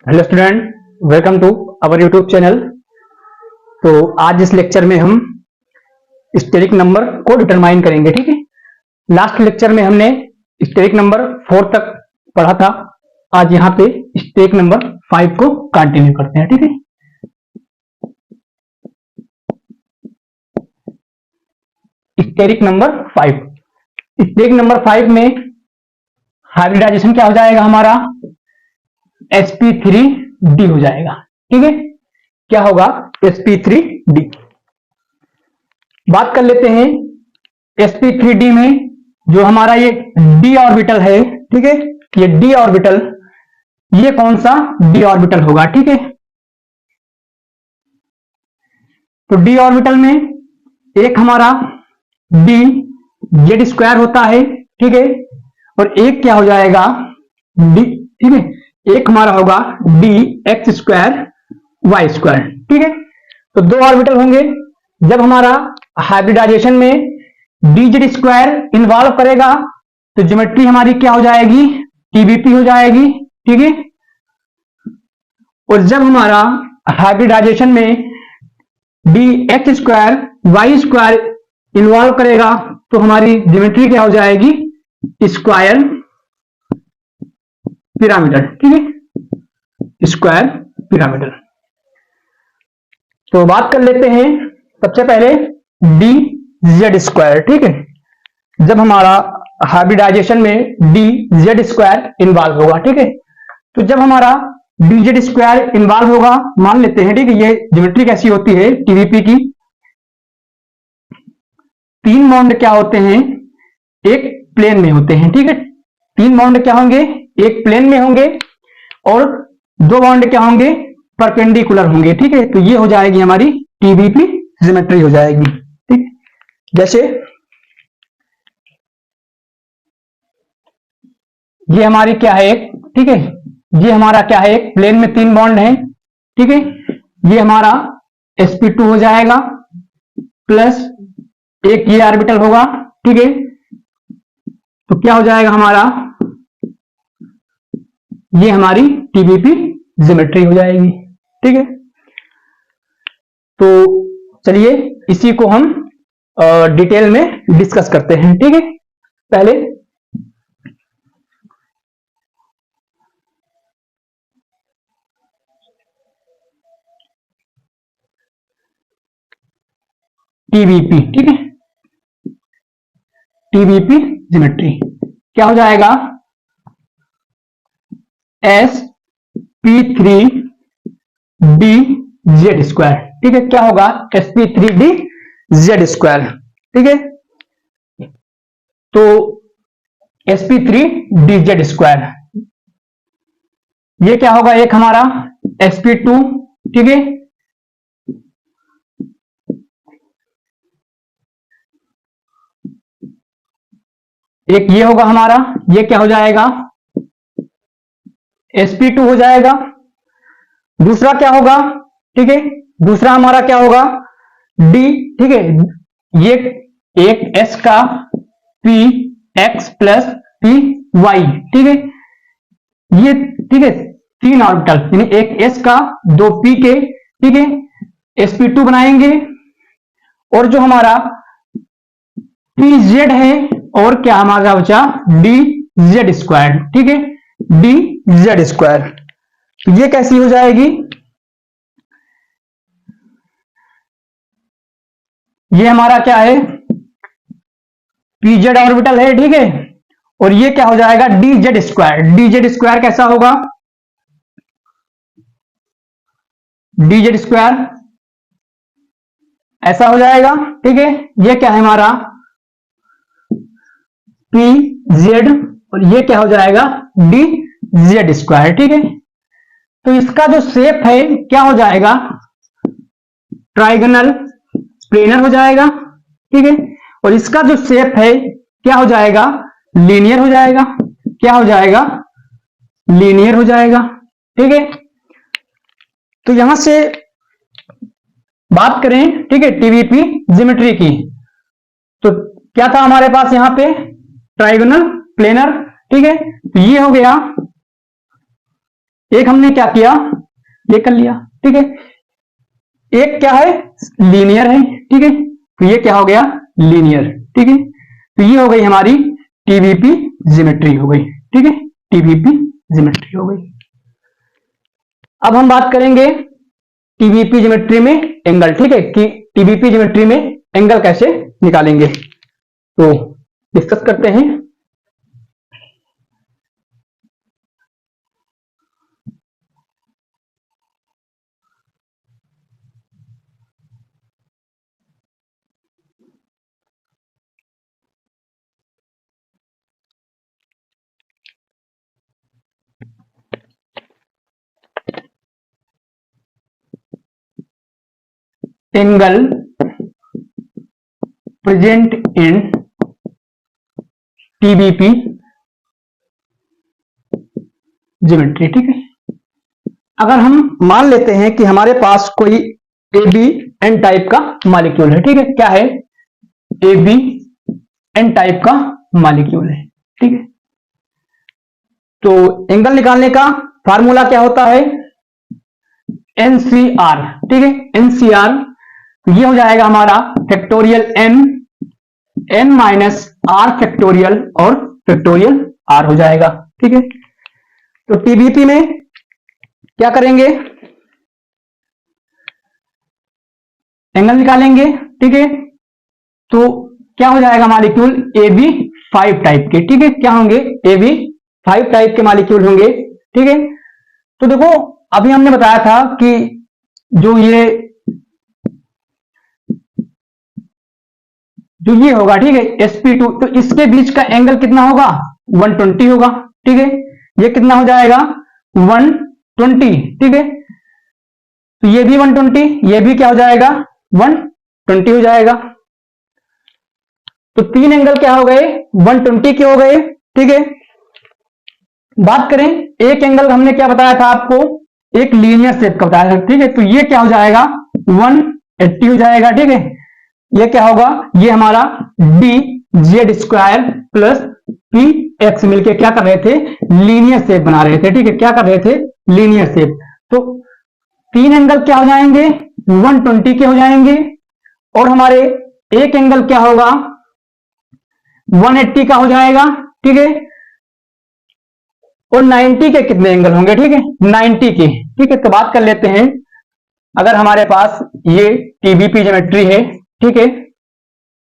Hello student, welcome to our YouTube channel. तो आज इस लेक्चर में हम स्टेरिक नंबर को डिटरमाइन करेंगे। ठीक है, लास्ट लेक्चर में हमने स्टेरिक नंबर 4 तक पढ़ा था। आज यहाँ पे स्टेरिक नंबर 5 को कंटिन्यू करते हैं। ठीक है, स्टेरिक नंबर 5। स्टेरिक नंबर 5 में हाइब्रिडाइजेशन क्या हो जाएगा हमारा, sp3d हो जाएगा। ठीक है, क्या होगा, sp3d। बात कर लेते हैं sp3d में जो हमारा ये d ऑर्बिटल है। ठीक है, ये d ऑर्बिटल, ये कौन सा d ऑर्बिटल होगा। ठीक है, तो d ऑर्बिटल में एक हमारा d z स्क्वायर होता है। ठीक है, और एक क्या हो जाएगा d। ठीक है, एक हमारा होगा d x square y square. ठीक है, तो दो ऑर्बिटल होंगे। जब हमारा हाइब्रिडाइजेशन में डी जेड स्क्वायर इन्वॉल्व करेगा तो ज्योमेट्री हमारी क्या हो जाएगी, टीबीपी हो जाएगी। ठीक है, और जब हमारा हाइब्रिडाइजेशन में d x square y square involve करेगा तो हमारी ज्योमेट्री क्या हो जाएगी, स्क्वायर पिरामिडल। ठीक है, स्क्वायर पिरामिडल। तो बात कर लेते हैं सबसे पहले डी जेड स्क्वायर। ठीक है, जब हमारा हाइब्रिडाइजेशन में डी जेड स्क्वायर इन्वॉल्व होगा। ठीक है, तो जब हमारा डी जेड स्क्वायर इन्वॉल्व होगा, मान लेते हैं। ठीक है, ये ज्योमेट्री कैसी होती है टीवीपी की। तीन बॉन्ड क्या होते हैं, एक प्लेन में होते हैं। ठीक है, तीन बॉन्ड क्या होंगे, एक प्लेन में होंगे और दो बॉन्ड क्या होंगे, परपेंडिकुलर होंगे। ठीक है, तो ये हो जाएगी हमारी टीबीपी ज्योमेट्री हो जाएगी। ठीक है, जैसे ये हमारी क्या है एक, ठीक है, ये हमारा क्या है, एक प्लेन में तीन बॉन्ड है। ठीक है, ये हमारा sp2 हो जाएगा प्लस एक ये ऑर्बिटल होगा। ठीक है, तो क्या हो जाएगा हमारा, ये हमारी टीबीपी ज्योमेट्री हो जाएगी। ठीक है, तो चलिए इसी को हम डिटेल में डिस्कस करते हैं। ठीक है, पहले टीबीपी। ठीक है, टीबीपी ज्योमेट्री क्या हो जाएगा, sp3d जेड स्क्वायर। ठीक है, क्या होगा, sp3d जेड स्क्वायर। ठीक है, तो sp3d जेड स्क्वायर, ये क्या होगा, एक हमारा sp2। ठीक है, एक ये होगा हमारा, ये क्या हो जाएगा, sp2 हो जाएगा। दूसरा क्या होगा, ठीक है, दूसरा हमारा क्या होगा, d। ठीक है, ये एक s का p x plus p y। ठीक है, ये ठीक है तीन ऑर्बिटल, यानी एक s का दो p के। ठीक है, sp2 बनाएंगे और जो हमारा pz है और क्या हमारा बचा, dz स्क्वायर। ठीक है, dz स्क्वायर, ये कैसी हो जाएगी, ये हमारा क्या है, pz ऑर्बिटल है। ठीक है, और ये क्या हो जाएगा, dz स्क्वायर। dz स्क्वायर कैसा होगा, dz स्क्वायर ऐसा हो जाएगा। ठीक है, ये क्या है हमारा pz और ये क्या हो जाएगा, dz स्क्वायर। ठीक है, तो इसका जो शेप है क्या हो जाएगा, ट्राइगोनल प्लेनर हो जाएगा। ठीक है, और इसका जो शेप है क्या हो जाएगा, लीनियर हो जाएगा। क्या हो जाएगा, लीनियर हो जाएगा। ठीक है, तो यहां से बात करें, ठीक है, टीबीपी ज्योमेट्री की, तो क्या था हमारे पास यहां पे, ट्राइगोनल प्लेनर। ठीक है, तो ये हो गया एक हमने क्या किया, ये कर लिया, ठीक है। एक क्या है, लीनियर है, ठीक है, तो ये क्या हो गया, लीनियर, ठीक है। तो ये हो गई हमारी टीवीपी ज्योमेट्री हो गई, ठीक है, टीवीपी ज्योमेट्री हो गई। अब हम बात करेंगे टीवीपी ज्योमेट्री में एंगल, ठीक है, कि टीवीपी ज्योमेट्री में एंगल कैसे निकालेंगे, तो डिस्कस करते हैं। Angle present in TVP geometry, ठीक है। अगर हम मान लेते हैं कि हमारे पास कोई ए बी एन टाइप का मॉलिक्यूल है, ठीक है, क्या है, ए बी एन टाइप का मॉलिक्यूल है, ठीक है। तो एंगल निकालने का फार्मूला क्या होता है, एनसीआर, ठीक है, एनसीआर। ये हो जाएगा हमारा factorial n minus r factorial और फैक्टोरियल आर हो जाएगा, ठीक है। तो टीवीपी में क्या करेंगे, एंगल निकालेंगे, ठीक है। तो क्या हो जाएगा, मॉलिक्यूल ए बी 5 टाइप के, ठीक है, क्या होंगे, ए बी 5 टाइप के मॉलिक्यूल होंगे, ठीक है। तो देखो अभी हमने बताया था कि जो ये होगा, ठीक है, sp2, तो इसके बीच का एंगल कितना होगा, 120 होगा, ठीक है। ये कितना हो जाएगा, 120, ठीक है। तो ये भी 120, ये भी क्या हो जाएगा, 120 हो जाएगा। तो 3 एंगल क्या हो गए, 120 के हो गए, ठीक है। बात करें एक एंगल, हमने क्या बताया था आपको, एक लीनियर शेप का बताया था, ठीक है। तो ये क्या हो जाएगा, 180 हो जाएगा, ठीक है। ये क्या होगा, ये हमारा D Z square plus P x मिलके क्या कर रहे थे, लीनियर शेप बना रहे थे, ठीक है, क्या कर रहे थे, लीनियर शेप। तो 3 एंगल क्या हो जाएंगे, 120 के हो जाएंगे, और हमारे एक एंगल क्या होगा, 180 का हो जाएगा, ठीक है। और 90 के कितने एंगल होंगे, ठीक है, 90 के, ठीक है। तो बात कर लेते हैं, अगर हमारे पास ये टीवीपी ज्योमेट्री है, ठीक है,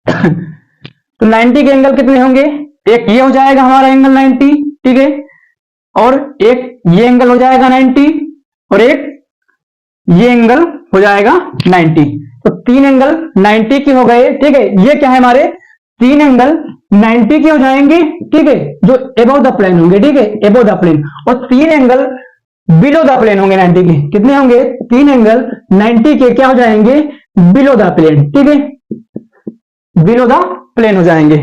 तो 90 के एंगल कितने होंगे, एक ये हो जाएगा हमारा एंगल 90, ठीक है, और एक ये एंगल हो जाएगा 90, और एक ये एंगल हो जाएगा 90। तो 3 एंगल 90 के हो गए, ठीक है। ये क्या है, हमारे 3 एंगल 90 के हो जाएंगे, ठीक है, जो एबव द प्लेन होंगे, ठीक है, एबव द प्लेन। और 3 एंगल बिलो द प्लेन होंगे 90 के, कितने होंगे, 3 एंगल 90 के क्या हो जाएंगे, बिलो द प्लेन, ठीक है, बिलो द प्लेन हो जाएंगे।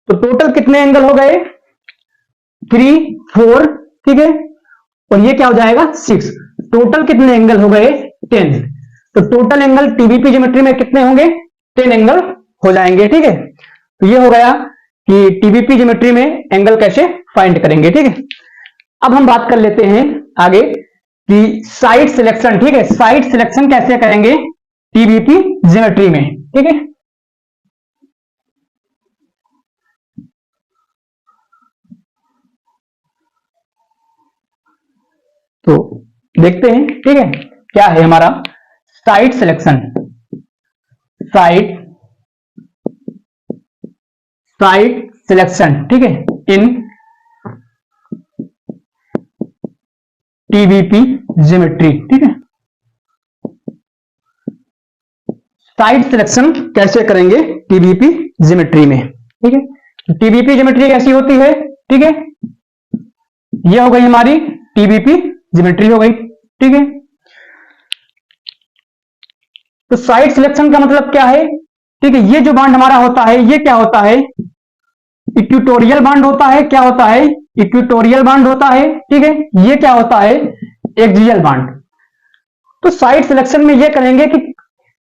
तो टोटल कितने एंगल हो गए, 3 4, ठीक है, और ये क्या हो जाएगा 6। टोटल कितने एंगल हो गए, 10। तो टोटल एंगल टीवीपी ज्योमेट्री में कितने होंगे, 10 एंगल हो जाएंगे, ठीक है। तो ये हो गया कि टीवीपी ज्योमेट्री में एंगल कैसे फाइंड करेंगे, ठीक है। अब हम बात कर लेते हैं आगे कि साइड सिलेक्शन, ठीक है, साइड सिलेक्शन कैसे करेंगे टीवीपी ज्योमेट्री में, ठीक है। तो देखते हैं, ठीक है, क्या है हमारा साइड सिलेक्शन, साइड सिलेक्शन, ठीक है, इन टीवीपी ज्योमेट्री, ठीक है। साइड सिलेक्शन कैसे करेंगे टीवीपी ज्योमेट्री में, ठीक है। टीवीपी ज्योमेट्री कैसी होती है, ठीक है, यह हो गई हमारी टीवीपी ज्योमेट्री हो गई, ठीक है। तो साइड सिलेक्शन का मतलब क्या है, ठीक है, ये जो बांड हमारा होता है, ये क्या होता है, इक्वेटोरियल बांड होता है, क्या होता है, इक्वेटोरियल बांड होता है, ठीक है। ये क्या होता है, एक्सियल बांड। तो साइड सिलेक्शन में ये करेंगे कि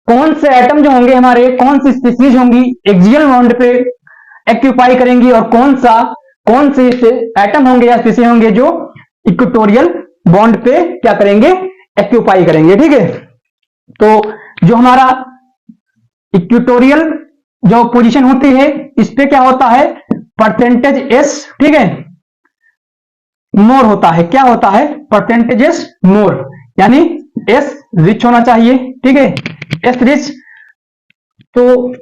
कौन से एटम जो होंगे हमारे, कौन सी स्पीसीज होंगी एक्सियल बांड पे एक्यूपाई करेंगी, और कौन से एटम होंगे या स्पीसीज होंगे जो इक्वेटोरियल बॉन्ड पे क्या करेंगे, एक्यूपाई करेंगे। ठीक है, तो जो हमारा इक्वेटोरियल जो पोजीशन होती है इस पे क्या होता है, परसेंटेज एस, ठीक है, मोर होता है। क्या होता है, परसेंटेज एस मोर, यानी एस रिच होना चाहिए। ठीक है, एस रिच, तो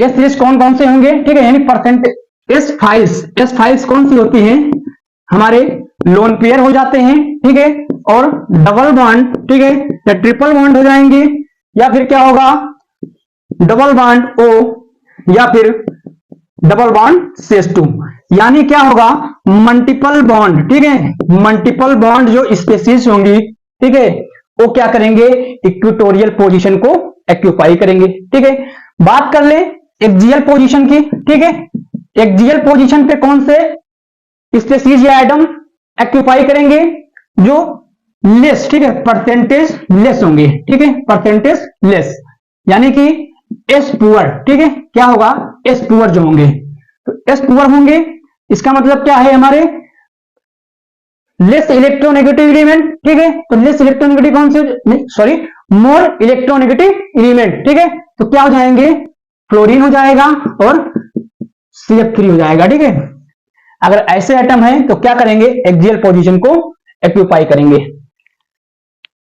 एस रिच कौन कौन से होंगे, ठीक है, यानी परसेंटेज एस फाइल्स कौन सी होती हैं, हमारे लोन पेयर हो जाते हैं। ठीक है, और डबल बॉन्ड, ठीक है, या ट्रिपल बॉन्ड हो जाएंगे, या फिर क्या होगा, डबल बॉन्ड ओ, या फिर डबल बॉन्ड CH2, यानी क्या होगा, मल्टीपल बॉन्ड। ठीक है, मल्टीपल बॉन्ड जो स्पेसीज होंगी, ठीक है, वो क्या करेंगे, इक्वेटोरियल पोजीशन को एक्यूपाई करेंगे। ठीक है, बात कर ले एक्सियल पोजीशन की। ठीक है, एक्सियल पोजीशन पे कौन से स्पेसीज या एटम एक्यूपाई करेंगे, जो लेस, ठीक है, परसेंटेज लेस होंगे। ठीक है, परसेंटेज लेस, यानी कि एस पुअर। ठीक है, क्या होगा, एस पुअर जो होंगे, तो एस पुअर होंगे, इसका मतलब क्या है, हमारे लेस इलेक्ट्रोनेगेटिव एलिमेंट। ठीक है, तो लेस इलेक्ट्रोनेगेटिव कौन से, नहीं सॉरी, मोर इलेक्ट्रोनेगेटिव एलिमेंट। ठीक है, तो क्या हो जाएंगे, फ्लोरीन हो जाएगा और CF3 हो जाएगा। ठीक है, अगर ऐसे एटम है तो क्या करेंगे, एक्सियल पोजीशन को एक्यूपाई करेंगे।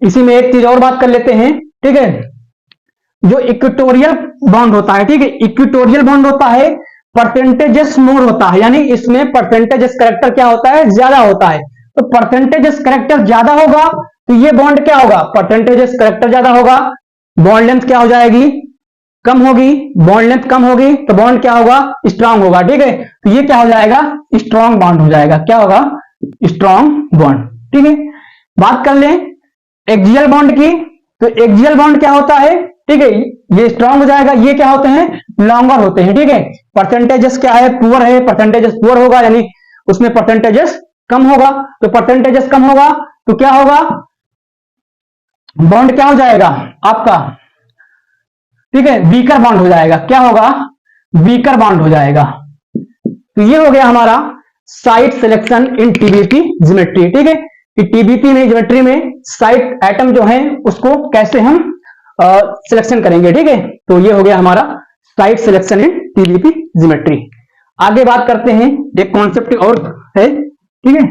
इसी में एक चीज और बात कर लेते हैं। ठीक है, जो इक्वेटोरियल बॉन्ड होता है, ठीक है, इक्वेटोरियल बॉन्ड होता है, परसेंटेजेस मोर होता है, यानी इसमें परसेंटेजेस कैरेक्टर क्या होता है, ज्यादा होता है। तो परसेंटेजेस कैरेक्टर ज्यादा होगा तो ये बॉन्ड क्या होगा, परसेंटेजेस कैरेक्टर ज्यादा होगा, बॉन्ड लेंथ क्या हो जाएगी, कम होगी, बॉन्ड लेंथ कम होगी, तो बॉन्ड क्या होगा, स्ट्रांग होगा। ठीक है, तो ये क्या हो जाएगा, स्ट्रांग बॉन्ड हो जाएगा। क्या होगा, स्ट्रांग बॉन्ड। ठीक है, बात कर लें एक्सियल बॉन्ड की, तो एक्सियल बॉन्ड क्या होता है, ठीक है, ये स्ट्रांग हो जाएगा, ये क्या होते हैं, लॉन्गर होते हैं। ठीक है, परसेंटेजेस क्या है, पुअर है, परसेंटेजेस पुअर होगा, यानी उसमें परसेंटेजेस कम होगा, तो परसेंटेजेस कम होगा तो क्या होगा, बॉन्ड क्या हो जाएगा आपका, ठीक है, वीकर बॉन्ड हो जाएगा। क्या होगा, वीकर बॉन्ड हो जाएगा। तो ये हो गया हमारा site selection in TBP geometry. ठीक है, कि TBP में ज्योमेट्री में साइट एटम जो है उसको कैसे हम सिलेक्शन करेंगे। ठीक है, तो ये हो गया हमारा site selection in TBP geometry. आगे बात करते हैं, एक कॉन्सेप्ट और है। ठीक है,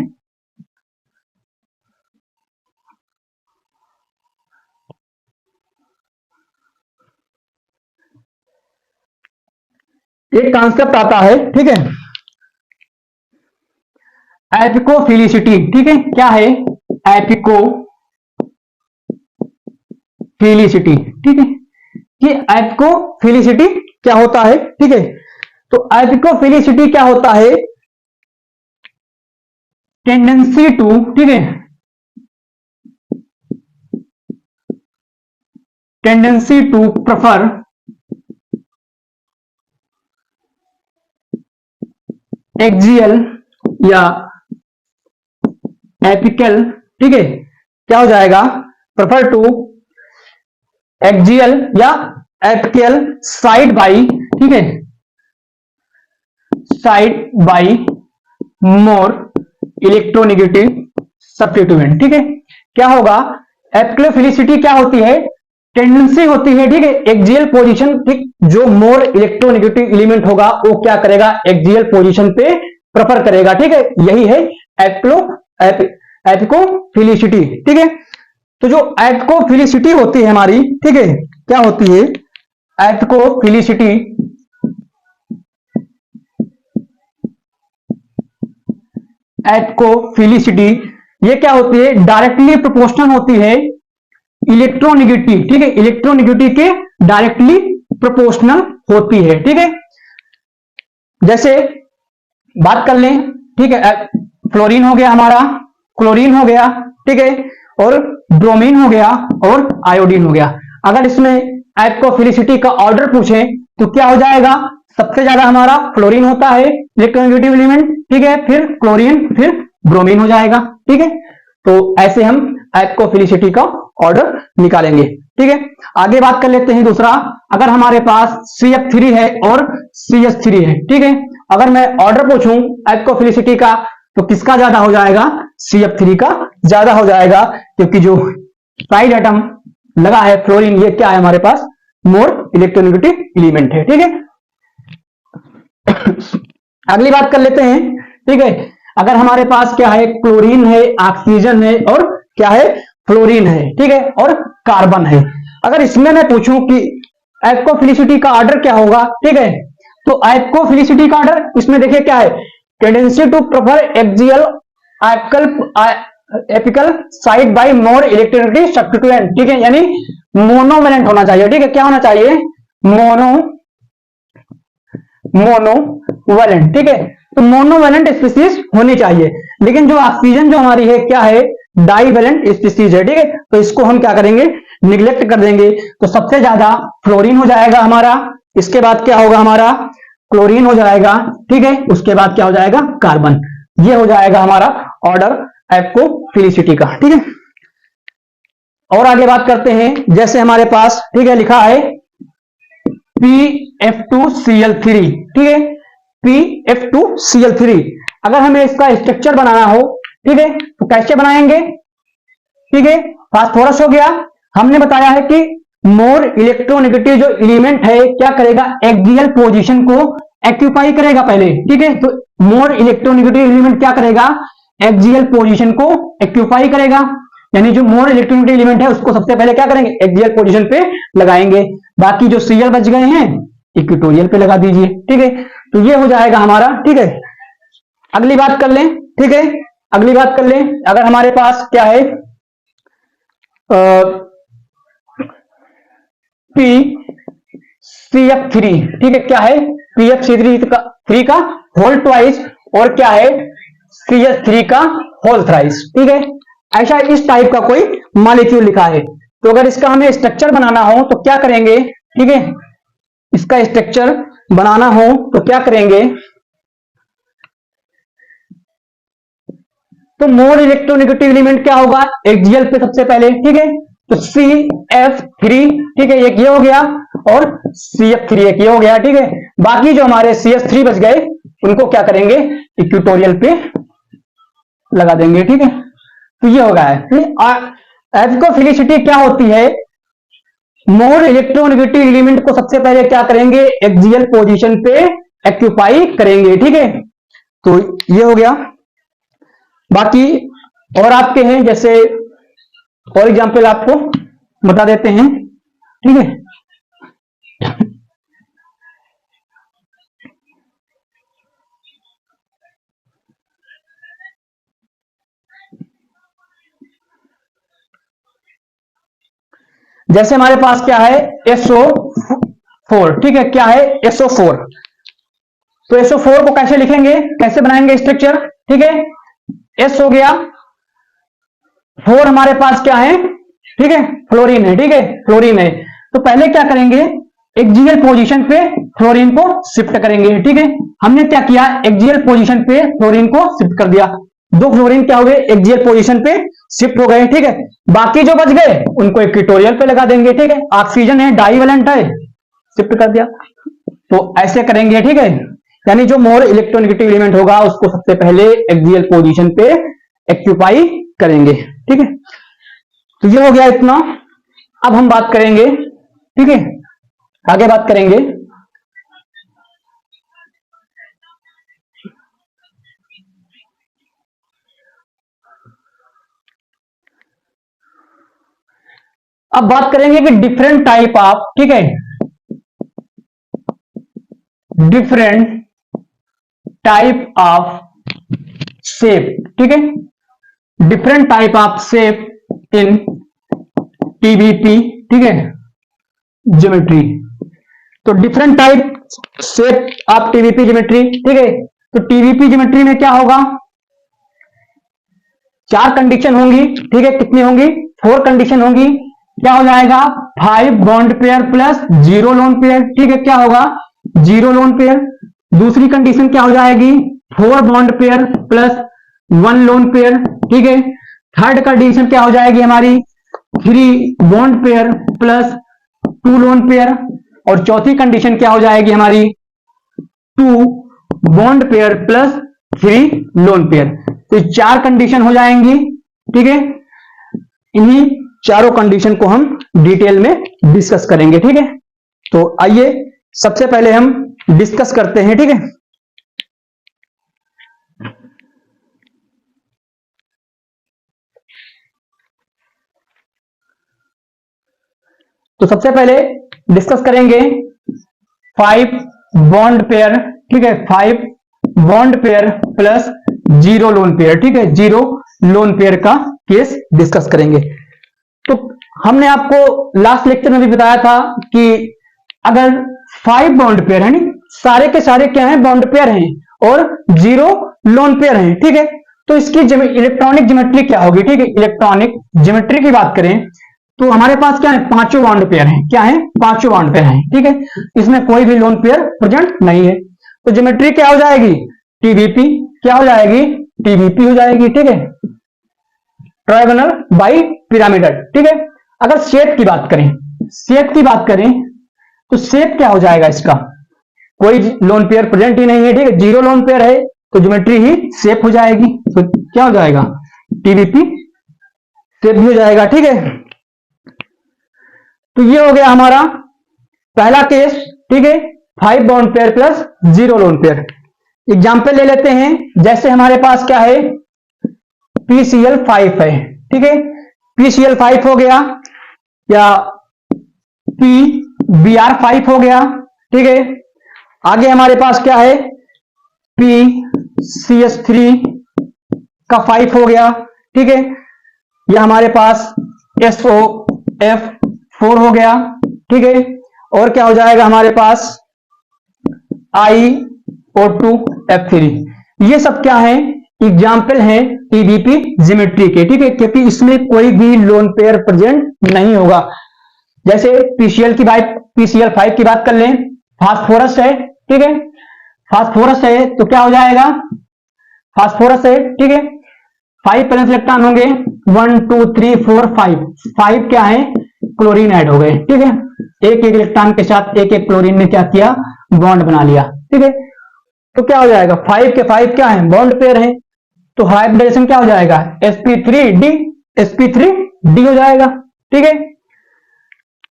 एक कॉन्सेप्ट आता है, ठीक है, एपिकोफिलिसिटी। ठीक है, क्या है, एपिकोफिलिसिटी। ठीक है, ये एपिकोफिलिसिटी क्या होता है, ठीक है, तो एपिकोफिलिसिटी क्या होता है, टेंडेंसी टू, ठीक है, टेंडेंसी टू प्रेफर एक्सियल या एपिकल। ठीक है, क्या हो जाएगा, प्रेफर टू एक्सियल या एपिकल साइड बाई, ठीक है, side by more electronegative substituent. ठीक है, क्या होगा, एपिकोफिलिसिटी क्या होती है, टेंडेंसी होती है, ठीक है, एक्सियल पोजीशन, ठीक, जो मोर इलेक्ट्रोनेगेटिव एलिमेंट होगा वो क्या करेगा, एक्सियल पोजीशन पे प्रेफर करेगा। ठीक है, यही है एपिकोफिलिसिटी। ठीक है, तो जो एपिकोफिलिसिटी होती है हमारी, ठीक है, क्या होती है, एपिकोफिलिसिटी एपिकोफिलिसिटी ये क्या होती है, डायरेक्टली प्रोपोर्शनल होती है इलेक्ट्रोनेगेटिव। ठीक है, इलेक्ट्रोनेगेटिव के डायरेक्टली प्रोपोर्शनल होती है। ठीक है, जैसे बात कर लें, ठीक है, फ्लोरीन हो गया हमारा, क्लोरीन हो गया, ठीक है, और ब्रोमीन हो गया और आयोडीन हो गया। अगर इसमें एपिकोफिलिसिटी का ऑर्डर पूछे तो क्या हो जाएगा, सबसे ज्यादा हमारा फ्लोरीन होता है इलेक्ट्रोनेगेटिव एलिमेंट, ठीक है, फिर क्लोरीन, फिर ब्रोमीन हो जाएगा। ठीक है, तो ऐसे हम एपिकोफिलिसिटी का ऑर्डर निकालेंगे। ठीक है, आगे बात कर लेते हैं दूसरा, अगर हमारे पास CF3 है और CH3 है, ठीक है, अगर मैं ऑर्डर पूछूं एपिकोफिलिसिटी का तो किसका ज्यादा हो जाएगा, CF3 का ज्यादा हो जाएगा, क्योंकि जो साइड एटम लगा है फ्लोरीन, ये क्या है हमारे पास, मोर इलेक्ट्रोनेगेटिव एलिमेंट है। ठीक है, अगली बात कर लेते हैं। ठीक है, अगर हमारे पास क्या है, क्लोरीन है, ऑक्सीजन है और क्या है, फ्लोरीन है। ठीक है, और कार्बन है। अगर इसमें मैं पूछूं कि एप्कोफिलिसिटी का ऑर्डर क्या होगा, ठीक है, तो एप्कोफिलिसिटी का ऑर्डर इसमें देखिए क्या है, tendency to prefer axial apical side by more electronegative substituent. ठीक है, यानी मोनोवेलेंट होना चाहिए। ठीक है, क्या होना चाहिए, मोनोवेलेंट। ठीक है, तो मोनोवेलेंट स्पीसीज होनी चाहिए, लेकिन जो ऑक्सीजन जो हमारी है क्या है, डाईवेलेंट स्पीसीज है। ठीक है, तो इसको हम क्या करेंगे, निग्लेक्ट कर देंगे। तो सबसे ज्यादा फ्लोरीन हो जाएगा हमारा, इसके बाद क्या होगा हमारा, क्लोरीन हो जाएगा। ठीक है, उसके बाद क्या हो जाएगा, कार्बन। ये हो जाएगा हमारा ऑर्डर एप्कोफिलिसिटी का। ठीक है, और आगे बात करते हैं। जैसे हमारे पास ठीक है लिखा है PF2Cl3। ठीक है, PF2Cl3, अगर हमें इसका स्ट्रक्चर बनाना हो, ठीक है, तो कैसे बनाएंगे। ठीक है, फास्फोरस हो गया, हमने बताया है कि मोर इलेक्ट्रोनेगेटिव जो एलिमेंट है क्या करेगा, एक्सियल पोजीशन को एक्यूपाई करेगा पहले। ठीक है, तो मोर इलेक्ट्रोनेगेटिव एलिमेंट क्या करेगा, एक्सियल पोजीशन को एक्यूपाई करेगा, यानी जो मोर इलेक्ट्रोनेगेटिव एलिमेंट है उसको सबसे पहले क्या करेंगे, एक्सियल पोजीशन पे लगाएंगे। बाकी जो Cl बच गए हैं इक्वेटोरियल पे लगा दीजिए। ठीक है, तो ये हो जाएगा हमारा। ठीक है, अगली बात कर लें। ठीक है, अगली बात कर लें, अगर हमारे पास क्या है PCF3। ठीक है, क्या है, PF3 का होल ट्वाइस और क्या है, CH3 का होल थ्राइस। ठीक है, ऐसा इस टाइप का कोई मॉलिक्यूल लिखा है। तो अगर इसका हमें स्ट्रक्चर बनाना हो तो क्या करेंगे। ठीक है, इसका स्ट्रक्चर बनाना हो तो क्या करेंगे, तो मोर इलेक्ट्रोनेगेटिव एलिमेंट क्या होगा, एक्सियल पे सबसे पहले। ठीक है, तो CF3, ठीक है, एक ये हो गया, और CF3 एक ये हो गया। ठीक है, बाकी जो हमारे CH3 बच गए उनको क्या करेंगे, इक्वेटोरियल पे लगा देंगे। ठीक है, तो ये होगा एप्कोफिलिसिटी क्या होती है, मोर इलेक्ट्रोनेगेटिव एलिमेंट को सबसे पहले क्या करेंगे, एक्सियल पोजीशन पे एक्यूपाई करेंगे। ठीक है, तो ये हो गया। बाकी और आपके हैं, जैसे फॉर एग्जाम्पल आपको बता देते हैं। ठीक है, जैसे हमारे पास क्या है, SO4। ठीक है, क्या है, SO4। तो SO4 को कैसे लिखेंगे, कैसे बनाएंगे स्ट्रक्चर। ठीक है, S हो गया, 4 हमारे पास क्या है, ठीक है, फ्लोरीन है। ठीक है, फ्लोरीन है, तो पहले क्या करेंगे, एक्सियल पोजीशन पे फ्लोरीन को शिफ्ट करेंगे। ठीक है, हमने क्या किया, एक्सियल पोजीशन पे फ्लोरीन को शिफ्ट कर दिया, 2 फ्लोरीन क्या हो गए, एक्सियल पोजीशन पे शिफ्ट हो गए। ठीक है, बाकी जो बच गए उनको इक्वेटोरियल पे लगा देंगे। ठीक है, ऑक्सीजन है, डाईवेलेंट है, शिफ्ट कर दिया। तो ऐसे करेंगे। ठीक है, यानी जो मोर इलेक्ट्रोनेगेटिव एलिमेंट होगा उसको सबसे पहले एक्सियल पोजीशन पे एक्यूपाई करेंगे। ठीक है, तो ये हो गया इतना। अब हम बात करेंगे, ठीक है, आगे बात करेंगे अब बात करेंगे कि डिफरेंट टाइप ऑफ, ठीक है, डिफरेंट टाइप ऑफ शेप। ठीक है, different type of shape in TBP. ठीक है, ज्योमेट्री। तो different type shape of TBP geometry. ठीक है, तो टीबीपी ज्योमेट्री में क्या होगा, 4 कंडीशन होंगी। ठीक है, कितनी होंगी, 4 कंडीशन होंगी। क्या हो जाएगा, 5 bond pair plus 0 lone pair. ठीक है, क्या होगा, 0 लोन पेयर। दूसरी कंडीशन क्या हो जाएगी, 4 bond pair plus 1 lone pair. ठीक है, थर्ड कंडीशन क्या हो जाएगी हमारी, 3 bond pair plus 2 lone pair. और चौथी कंडीशन क्या हो जाएगी हमारी, 2 bond pair plus 3 lone pair. तो 4 कंडीशन हो जाएंगी। ठीक है। इन्हीं चारों कंडीशन को हम डिटेल में डिस्कस करेंगे, ठीक है। तो आइए सबसे पहले हम डिस्कस करते हैं, ठीक है। तो सबसे पहले डिस्कस करेंगे 5 बॉन्ड पेयर, ठीक है। 5 bond pair plus 0 lone pair, ठीक है। 0 लोन पेयर का केस डिस्कस करेंगे। तो हमने आपको लास्ट लेक्चर में भी बताया था कि अगर 5 बॉन्ड पेयर है, नहीं सारे के सारे क्या हैं, बॉन्ड पेयर हैं और 0 लोन पेयर हैं, ठीक है। तो इसकी इलेक्ट्रॉनिक ज्योमेट्री क्या होगी, ठीक है। इलेक्ट्रॉनिक ज्योमेट्री की बात करें तो हमारे पास क्या है, पांचों बॉन्ड पेयर हैं। क्या है, पांचों बॉन्ड पेयर हैं, ठीक है। इसमें कोई भी लोन पेयर प्रेजेंट नहीं है। तो ज्योमेट्री क्या हो जाएगी, टीबीपी। क्या हो जाएगी, टीबीपी हो जाएगी, ठीक है। ट्रायगोनल बाई पिरामिडल, ठीक है। अगर शेप की बात करें, शेप की बात करें तो शेप क्या हो जाएगा इसका, कोई लोन पेयर प्रेजेंट ही नहीं है, ठीक है। 0 लोन पेयर है तो ज्योमेट्री ही शेप हो जाएगी। तो क्या हो जाएगा, टीबीपी शेप भी हो जाएगा, ठीक है। तो ये हो गया हमारा पहला केस, ठीक है। 5 bond pair plus 0 lone pair. Example ले लेते हैं, जैसे हमारे पास क्या है, PCl5 है, ठीक है। PCl5 हो गया या PBr5 हो गया, ठीक है। आगे हमारे पास क्या है, PCH3 का 5 हो गया, ठीक है। या हमारे पास SOF4 हो गया, ठीक है। और क्या हो जाएगा हमारे पास, IO2F3। ये सब क्या है, एग्जाम्पल है टीबीपी ज्योमेट्री के, ठीक है। क्योंकि इसमें कोई भी लोन पेयर प्रेजेंट नहीं होगा। जैसे PCl5 की बात कर लें, फास्फोरस है, ठीक है। फास्फोरस है तो क्या हो जाएगा, फास्फोरस है, ठीक है। 5 वैलेंस इलेक्ट्रॉन होंगे, 1 2 3 4 5। 5 क्या है, क्लोरीन ऐड हो गए, ठीक है। एक एक इलेक्ट्रॉन के साथ एक एक क्लोरीन ने क्या किया, बॉन्ड बना लिया, ठीक है। तो क्या हो जाएगा, 5 के 5 क्या है, बॉन्ड पेयर है। तो हाइब्रिडेशन क्या हो जाएगा, sp3d, sp3d हो जाएगा, ठीक है।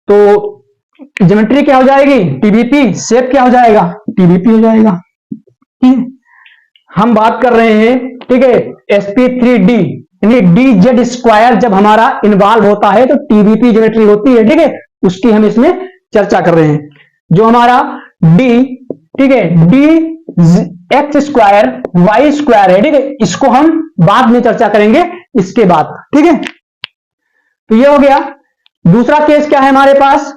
तो ज्योमेट्री क्या हो जाएगी, टीबीपी। शेप क्या हो जाएगा, टीबीपी हो जाएगा, ठीक है। हम बात कर रहे हैं, ठीक है, sp3d यानी dz स्क्वायर जब हमारा इन्वॉल्व होता है तो टीबीपी ज्योमेट्री होती है, ठीक है। उसकी हम इसमें चर्चा कर रहे हैं। जो हमारा d, ठीक है, d x square y square है, ठीक है। इसको हम बाद में चर्चा करेंगे इसके बाद, ठीक है। तो ये हो गया। दूसरा केस क्या है हमारे पास,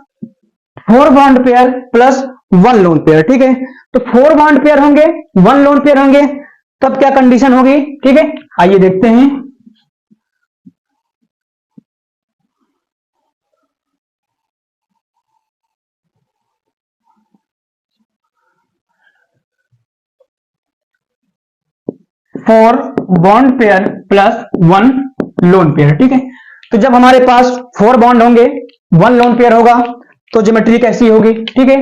4 bond pair plus 1 lone pair, ठीक है। तो 4 बॉन्ड पेयर होंगे, 1 लोन पेयर होंगे, तब क्या कंडीशन होगी, ठीक है। आइए देखते हैं। Four bond pair plus 1 lone pair, ठीक है। तो जब हमारे पास 4 बॉन्ड होंगे, 1 लोन पेयर होगा, तो ज्योमेट्री कैसी होगी, ठीक है।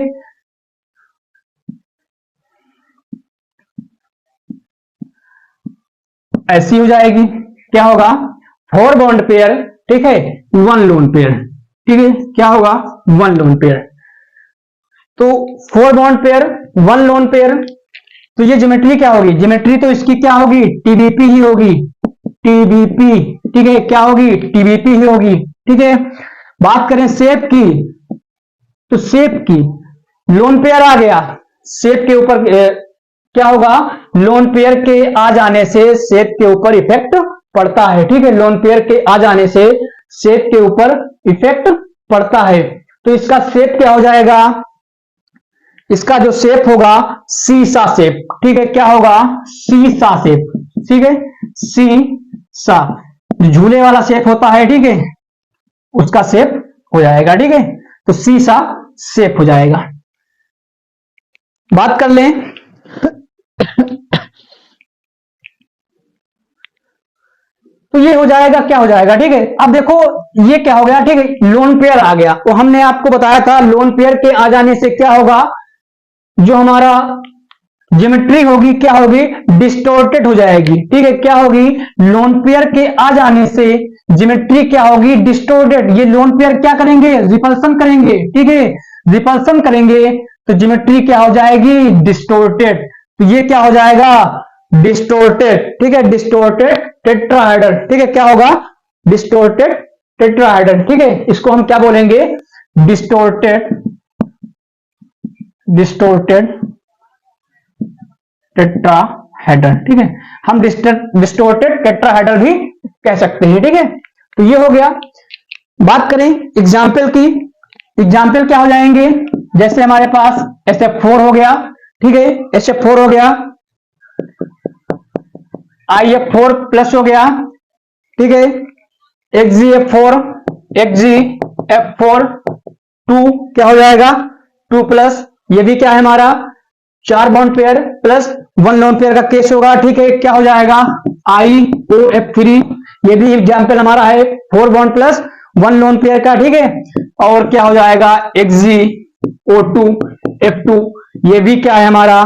ऐसी हो जाएगी। क्या होगा, 4 बॉन्ड पेयर, ठीक है, 1 लोन पेयर, ठीक है। क्या होगा, 1 लोन पेयर। तो 4 बॉन्ड पेयर 1 लोन पेयर, तो ये ज्योमेट्री क्या होगी, ज्योमेट्री तो इसकी क्या होगी, टीबीपी ही होगी, टीबीपी, ठीक है। क्या होगी, टीबीपी ही होगी, ठीक है। बात करें शेप की, तो शेप की लोन पेयर आ गया, शेप के ऊपर क्या होगा, लोन पेयर के आ जाने से शेप के ऊपर इफेक्ट पड़ता है, ठीक है। लोन पेयर के आ जाने से शेप के ऊपर इफेक्ट पड़ता है। तो इसका शेप क्या हो जाएगा, इसका जो शेप होगा सीसा शेप, ठीक है। क्या होगा, सीसा शेप, ठीक है। सीसा झूले वाला शेप होता है, ठीक है, उसका शेप हो जाएगा, ठीक है। तो सीसा शेप हो जाएगा। बात कर लें तो ये हो जाएगा, क्या हो जाएगा, ठीक है। अब देखो ये क्या हो गया, ठीक है, लोन पेयर आ गया। तो हमने आपको बताया था लोन पेयर के आ जाने से क्या होगा, जो हमारा ज्योमेट्री होगी क्या होगी, डिस्टोर्टेड हो जाएगी। ठीक है, क्या होगी, लोन पेयर के आ जाने से ज्योमेट्री क्या होगी, डिस्टोर्टेड। ये लोन पेयर क्या करेंगे, रिपल्सन करेंगे। ठीक है, रिपल्सन करेंगे तो ज्योमेट्री क्या हो जाएगी, डिस्टोर्टेड। तो ये क्या हो जाएगा, डिस्टोर्टेड। ठीक है, डिस्टोर्टेड टेट्राहेड्रल। ठीक है, क्या होगा, डिस्टोर्टेड टेट्राहेड्रल। ठीक है, इसको हम क्या बोलेंगे, डिस्टोर्टेड टेट्राहेड्रल। ठीक है, हम डिस्टोर्टेड टेट्राहेड्रल भी कह सकते हैं। ठीक है, तो ये हो गया। बात करें एग्जाम्पल की, एग्जाम्पल क्या हो जाएंगे, जैसे हमारे पास SF4 हो गया। ठीक है, SF4 हो गया, IF4 प्लस हो गया। ठीक है, XGF4 2 क्या हो जाएगा, 2 प्लस, ये भी क्या है हमारा 4 bond pair plus 1 lone pair का केस होगा। ठीक है, क्या हो जाएगा, IOF3, ये भी एग्जाम्पल हमारा है 4 बॉन्ड प्लस 1 लोन पेयर का। ठीक है, और क्या हो जाएगा, XgO2F2, ये भी क्या है हमारा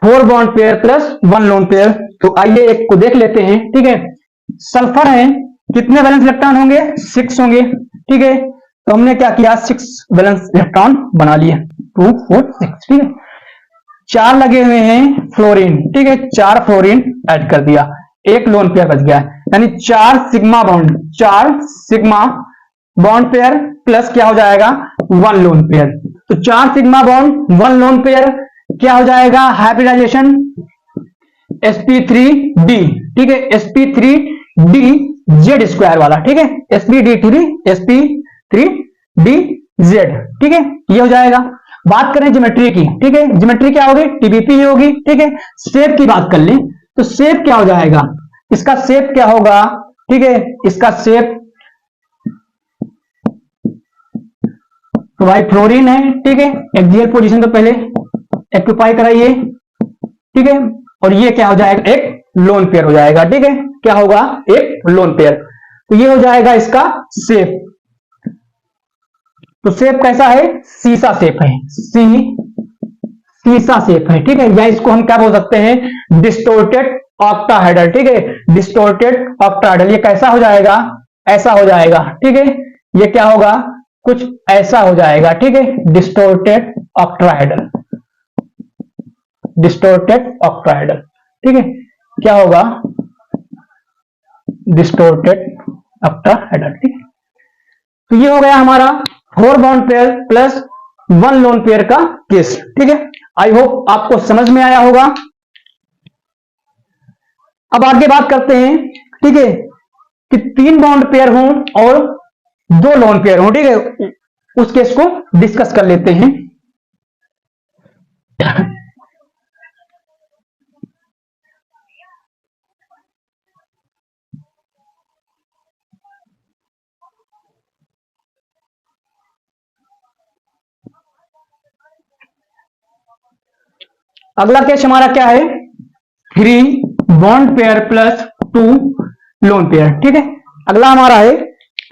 4 bond pair plus 1 lone pair. तो आइए एक को देख लेते हैं। ठीक है, सल्फर है, कितने वैलेंस इलेक्ट्रॉन होंगे, 6 होंगे। ठीक है, तो हमने क्या किया, 6 वैलेंस इलेक्ट्रॉन बना लिए, 2 4 6। ठीक है, 4 लगे हुए हैं फ्लोरीन। ठीक है, 4 फ्लोरीन ऐड कर दिया, 1 लोन पेयर बच गया, यानी 4 सिग्मा बॉन्ड पेयर प्लस क्या हो जाएगा, 1 लोन पेयर। तो 4 सिग्मा बॉन्ड 1 लोन पेयर क्या हो जाएगा, हाइब्रिडाइजेशन sp3d। ठीक है, sp3d z स्क्वायर वाला। ठीक है, sp3d z। ठीक है, ये हो जाएगा। बात करें ज्योमेट्री की। ठीक है, ज्योमेट्री क्या होगी, TBP ही होगी। ठीक है, शेप की बात कर लें तो शेप क्या हो जाएगा, इसका शेप क्या होगा। ठीक है, इसका शेप तो भाई फ्लोरीन है। ठीक है, एक्सियल पोजीशन तो पहले एक्यूपाई कराइए। ठीक है, और ये क्या हो जाएगा, एक लोन पेयर हो जाएगा। ठीक है, क्या होगा, एक लोन पेयर। तो ये हो जाएगा इसका शेप। तो शेप कैसा है, सीसा शेप है, सीसा शेप है। ठीक है, या इसको हम क्या बोल सकते हैं, डिस्टोर्टेड ऑक्टाहेड्रल। ठीक है, डिस्टोर्टेड ऑक्टाहेड्रल। ये कैसा हो जाएगा, ऐसा हो जाएगा। ठीक है, ये क्या होगा, कुछ ऐसा हो जाएगा। ठीक है, डिस्टोर्टेड ऑक्टाहेड्रल, डिस्टोर्टेड ऑक्टाहेड्रल। ठीक है, क्या होगा, डिस्टोर्टेड ऑक्टाहेड्रल। ठीक है, तो ये हो गया हमारा 4 bond pair plus 1 lone pair का केस। ठीक है, आई होप आपको समझ में आया होगा। अब आगे बात करते हैं। ठीक है, कि 3 बॉन्ड पेयर हों और 2 लोन पेयर हों। ठीक है, उस केस को डिस्कस कर लेते हैं। अगला केस हमारा क्या है, 3 bond pair plus 2 lone pair. ठीक है, अगला हमारा है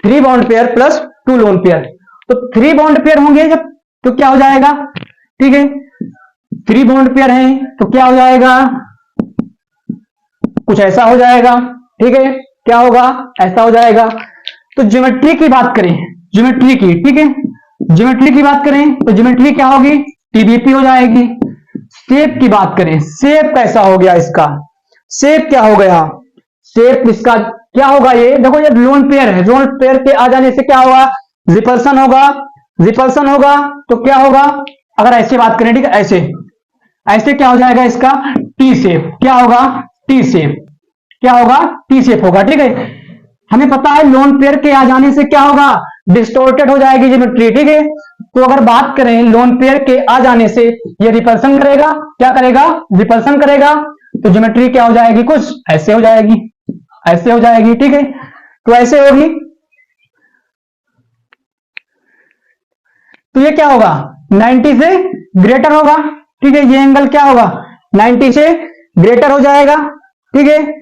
3 bond pair plus 2 lone pair. तो 3 बॉन्ड पेयर होंगे जब, तो क्या हो जाएगा। ठीक है, 3 बॉन्ड पेयर हैं तो क्या हो जाएगा, कुछ ऐसा हो जाएगा। ठीक है, क्या होगा, ऐसा हो जाएगा। तो ज्योमेट्री की बात करें, ज्योमेट्री की। ठीक है, ज्योमेट्री की बात करें तो ज्योमेट्री क्या होगी, TBP हो जाएगी। शेप की बात करें, शेप कैसा हो गया इसका, शेप क्या हो गया, शेप इसका क्या होगा, ये देखो ये लोन पेयर है, लोन पेयर के आ जाने से क्या होगा, रिपल्सन होगा, रिपल्सन होगा तो क्या होगा, अगर ऐसे बात करें। ठीक है, ऐसे ऐसे क्या हो जाएगा इसका, टी शेप। क्या होगा, टी शेप। क्या होगा, टी शेप होगा। ठीक है, हमें पता है लोन पेयर के आ जाने से क्या होगा, डिस्टोर्टेड हो जाएगी ज्योमेट्री। ठीक है, तो अगर बात करें लोन पेयर के आ जाने से ये रिपल्सन करेगा, क्या करेगा, रिपल्सन करेगा। तो ज्योमेट्री क्या हो जाएगी, कुछ ऐसे हो जाएगी, ऐसे हो जाएगी। ठीक है, तो ऐसे होगी। तो ये क्या होगा, 90 से ग्रेटर होगा। ठीक है, ये एंगल क्या होगा, 90 से ग्रेटर हो जाएगा। ठीक है,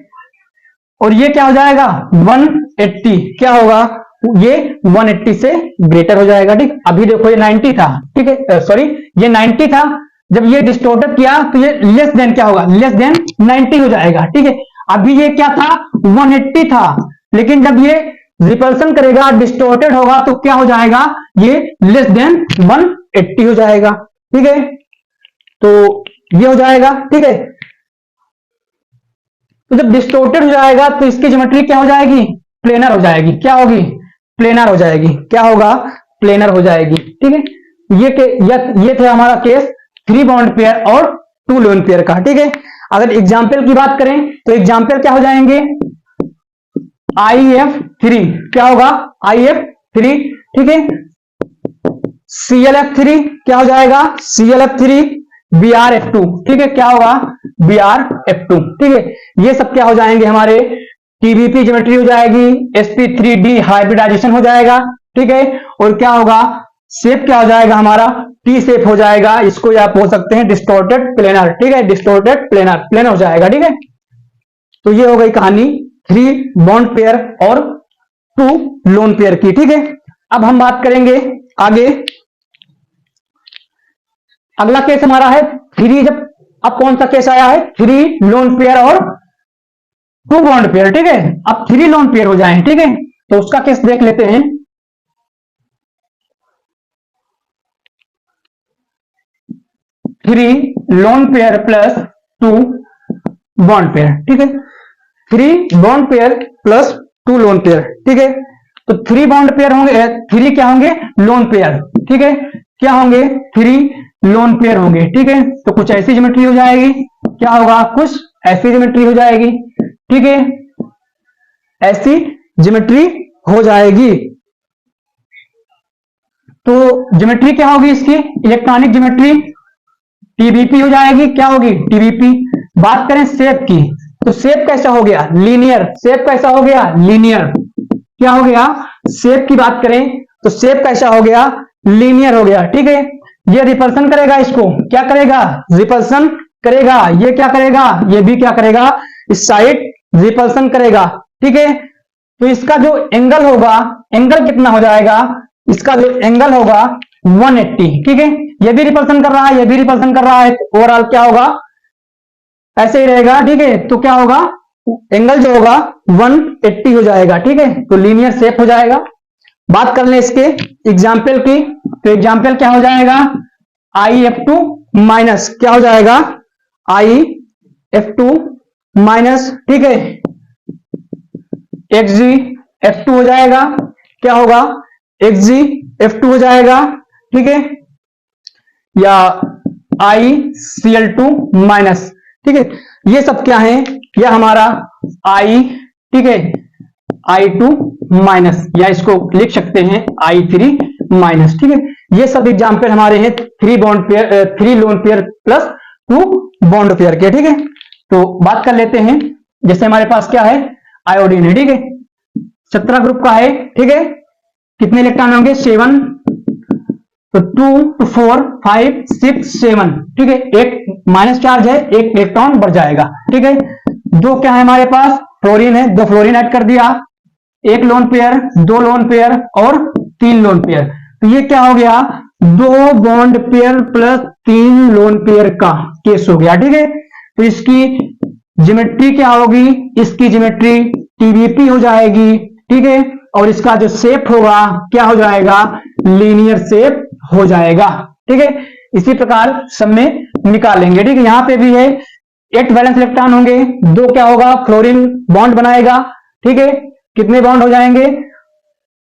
और ये क्या हो जाएगा, 180 क्या होगा, ये 180 से ग्रेटर हो जाएगा। ठीक, अभी देखो ये 90 था। ठीक है, सॉरी ये 90 था, जब ये डिस्टोर्टेड किया तो ये लेस देन क्या होगा, लेस देन 90 हो जाएगा। ठीक है, अभी ये क्या था, 180 था, लेकिन जब ये रिपल्सन करेगा, डिस्टोर्टेड होगा, तो क्या हो जाएगा, ये लेस देन 180 हो जाएगा। ठीक है, तो ये हो जाएगा। ठीक है, तो जब डिस्टोर्टेड हो जाएगा तो इसकी ज्योमेट्री क्या हो जाएगी, प्लेनर हो जाएगी। क्या होगी, प्लेनर हो जाएगी। क्या होगा, प्लेनर हो जाएगी। ठीक है, ये थे हमारा केस 3 बॉन्ड पेयर और 2 लोन पेयर का। ठीक है, अगर एग्जाम्पल की बात करें तो एग्जाम्पल क्या हो जाएंगे, IF3 क्या होगा, IF3। ठीक है, ClF3 क्या हो जाएगा, ClF3, BrF2। ठीक है, क्या होगा, BrF2। ठीक है, ये सब क्या हो जाएंगे, हमारे TBP ज्योमेट्री हो जाएगी, sp3d हाइब्रिडाइजेशन हो जाएगा। ठीक है, और क्या होगा, शेप क्या हो जाएगा हमारा, टी शेप हो जाएगा। इसको आप बोल सकते हैं डिस्टोर्टेड प्लेनर। ठीक है, डिस्टोर्टेड प्लेनर हो जाएगा। ठीक है, तो ये हो गई कहानी 3 बॉन्ड पेयर और 2 लोन पेयर की। ठीक है, अब हम बात करेंगे आगे। अगला केस हमारा है 3 जब, अब कौन सा केस आया है, 3 लोन पेयर और 2 बॉन्ड पेयर। ठीक है, अब 3 लोन पेयर हो जाए। ठीक है, तो उसका केस देख लेते हैं। 3 lone pair plus 2 bond pair. ठीक है, 3 bond pair plus 2 lone pair. ठीक है, तो 3 बॉन्ड पेयर होंगे, 3 क्या होंगे, लोन पेयर। ठीक है, क्या होंगे, 3 लोन पेयर होंगे। ठीक है, तो कुछ ऐसी ज्योमेट्री हो जाएगी। क्या होगा, कुछ ऐसी ज्योमेट्री हो जाएगी। ठीक है, ऐसी ज्योमेट्री हो जाएगी। तो ज्योमेट्री क्या होगी इसकी, इलेक्ट्रॉनिक ज्योमेट्री TBP हो जाएगी। क्या होगी, TBP। बात करें शेप की, तो शेप कैसा हो गया, लीनियर। शेप कैसा हो गया, लीनियर। क्या हो गया, शेप की बात करें तो शेप कैसा हो गया, लीनियर हो गया। ठीक है, ये रिपल्सन करेगा, इसको क्या करेगा, रिपल्सन करेगा। ये क्या करेगा, ये भी क्या करेगा, इस साइड रिपल्सन करेगा। ठीक है, तो इसका जो एंगल होगा, एंगल कितना हो जाएगा, इसका जो एंगल होगा 180। ठीक है, ये भी रिपल्सन कर रहा है, ये भी रिपल्सन कर रहा है, ओवरऑल क्या होगा, ऐसे ही रहेगा। ठीक है, तो क्या होगा, एंगल जो होगा 180 हो जाएगा। ठीक है, तो लीनियर शेप हो जाएगा। बात कर लें इसके एग्जाम्पल की, तो एग्जाम्पल क्या हो जाएगा, IF2 माइनस क्या हो जाएगा, IF2 माइनस, ठीक है, XGF2 हो जाएगा। क्या होगा, XGF2 हो जाएगा। ठीक है, या ICl2 माइनस। ठीक है, ये सब क्या है, यह हमारा I, ठीक है, I2 माइनस, या इसको लिख सकते हैं I3 माइनस। ठीक है, ये सब एग्जाम्पल हमारे हैं 3 bond pair, 3 lone pair plus 2 bond pair के। ठीक है, तो बात कर लेते हैं, जैसे हमारे पास क्या है, आयोडीन है। ठीक है, 17 ग्रुप का है। ठीक है, कितने इलेक्ट्रॉन होंगे, 7, तो 2 to 4 5 6 7। ठीक है, एक माइनस चार्ज है, एक इलेक्ट्रॉन बढ़ जाएगा। ठीक है, 2 क्या है हमारे पास, फ्लोरीन है, 2 फ्लोरीन ऐड कर दिया, 1 लोन पेयर, 2 लोन पेयर और 3 लोन पेयर। तो ये क्या हो गया, 2 bond pair plus 3 lone pair का केस हो गया। ठीक है, तो इसकी ज्योमेट्री क्या होगी, इसकी ज्योमेट्री TBP हो जाएगी। ठीक है, और इसका जो शेप होगा क्या हो जाएगा, लीनियर शेप हो जाएगा। ठीक है, इसी प्रकार सब में निकालेंगे। ठीक है, यहां पे भी है 8 वैलेंस इलेक्ट्रॉन होंगे, 2 क्या होगा, फ्लोरीन बॉन्ड बनाएगा। ठीक है, कितने बॉन्ड हो जाएंगे,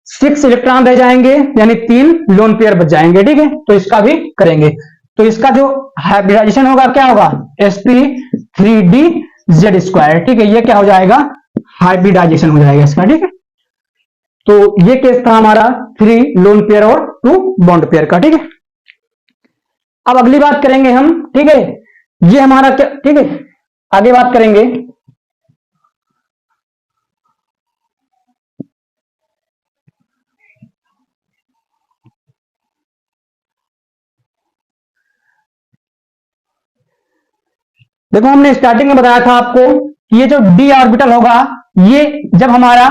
6 इलेक्ट्रॉन रह जाएंगे, यानी 3 लोन पेयर बच जाएंगे। ठीक है, तो इसका भी करेंगे। तो इसका जो हाइब्रिडाइजेशन होगा क्या होगा, sp3dz²। ठीक है, ये क्या हो जाएगा, हाइब्रिडाइजेशन हो जाएगा इसका। ठीक है, तो ये केस था हमारा 3 लोन पेयर और 2 बॉन्ड पेयर का। ठीक है, अब अगली बात करेंगे हम। ठीक है, ये हमारा क्या, ठीक है, आगे बात करेंगे। देखो, हमने स्टार्टिंग में बताया था आपको कि ये जो d ऑर्बिटल होगा, ये जब हमारा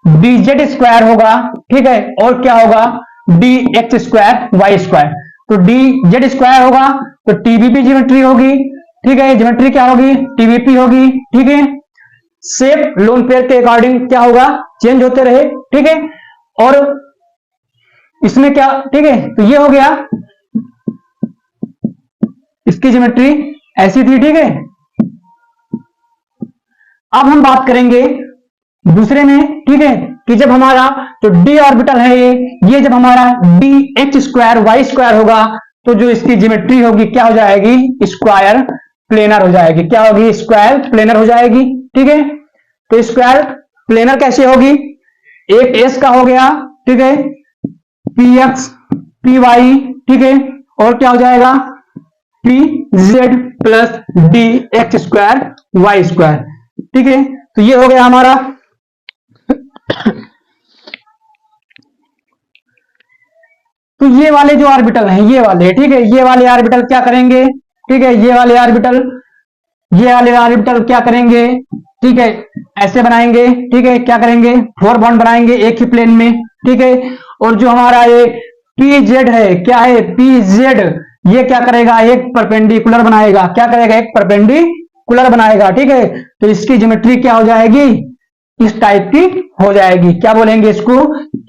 dz² होगा, ठीक है, और क्या होगा, dx² y²। तो dz² होगा तो टीबीपी ज्योमेट्री होगी, ठीक है, ज्योमेट्री क्या होगी, टीबीपी होगी, ठीक है। शेप लोन पेयर के अकॉर्डिंग क्या होगा, चेंज होते रहे, ठीक है। और इसमें क्या, ठीक है, तो ये हो गया, इसकी ज्योमेट्री ऐसी थी, ठीक है। अब हम बात करेंगे दूसरे में, ठीक है, कि जब हमारा जो डी ऑर्बिटल है ये जब हमारा d h square y square होगा, तो जो इसकी ज्योमेट्री होगी क्या हो जाएगी, स्क्वायर प्लेनर हो जाएगी। क्या होगी, स्क्वायर प्लेनर हो जाएगी, ठीक है। तो स्क्वायर प्लेनर कैसे होगी, एक एस का हो गया, ठीक है, पी एक्स पी वाई, ठीक है, और क्या हो जाएगा, p z plus d x square y square, ठीक है। तो ये हो गया हमारा। तो ये वाले जो ऑर्बिटल हैं, ये वाले, ठीक है, ये वाले ऑर्बिटल क्या करेंगे, ठीक है, ये वाले ऑर्बिटल क्या करेंगे, ठीक है, ऐसे बनाएंगे, ठीक है, क्या करेंगे, 4 बॉन्ड बनाएंगे एक ही प्लेन में, ठीक है। और जो हमारा ये पी जेड है, क्या है, पी जेड, ये क्या करेगा, एक परपेंडिकुलर बनाएगा, क्या करेगा, एक परपेंडिकुलर बनाएगा, ठीक है। तो इसकी ज्योमेट्री क्या हो जाएगी, इस टाइप की हो जाएगी। क्या बोलेंगे इसको,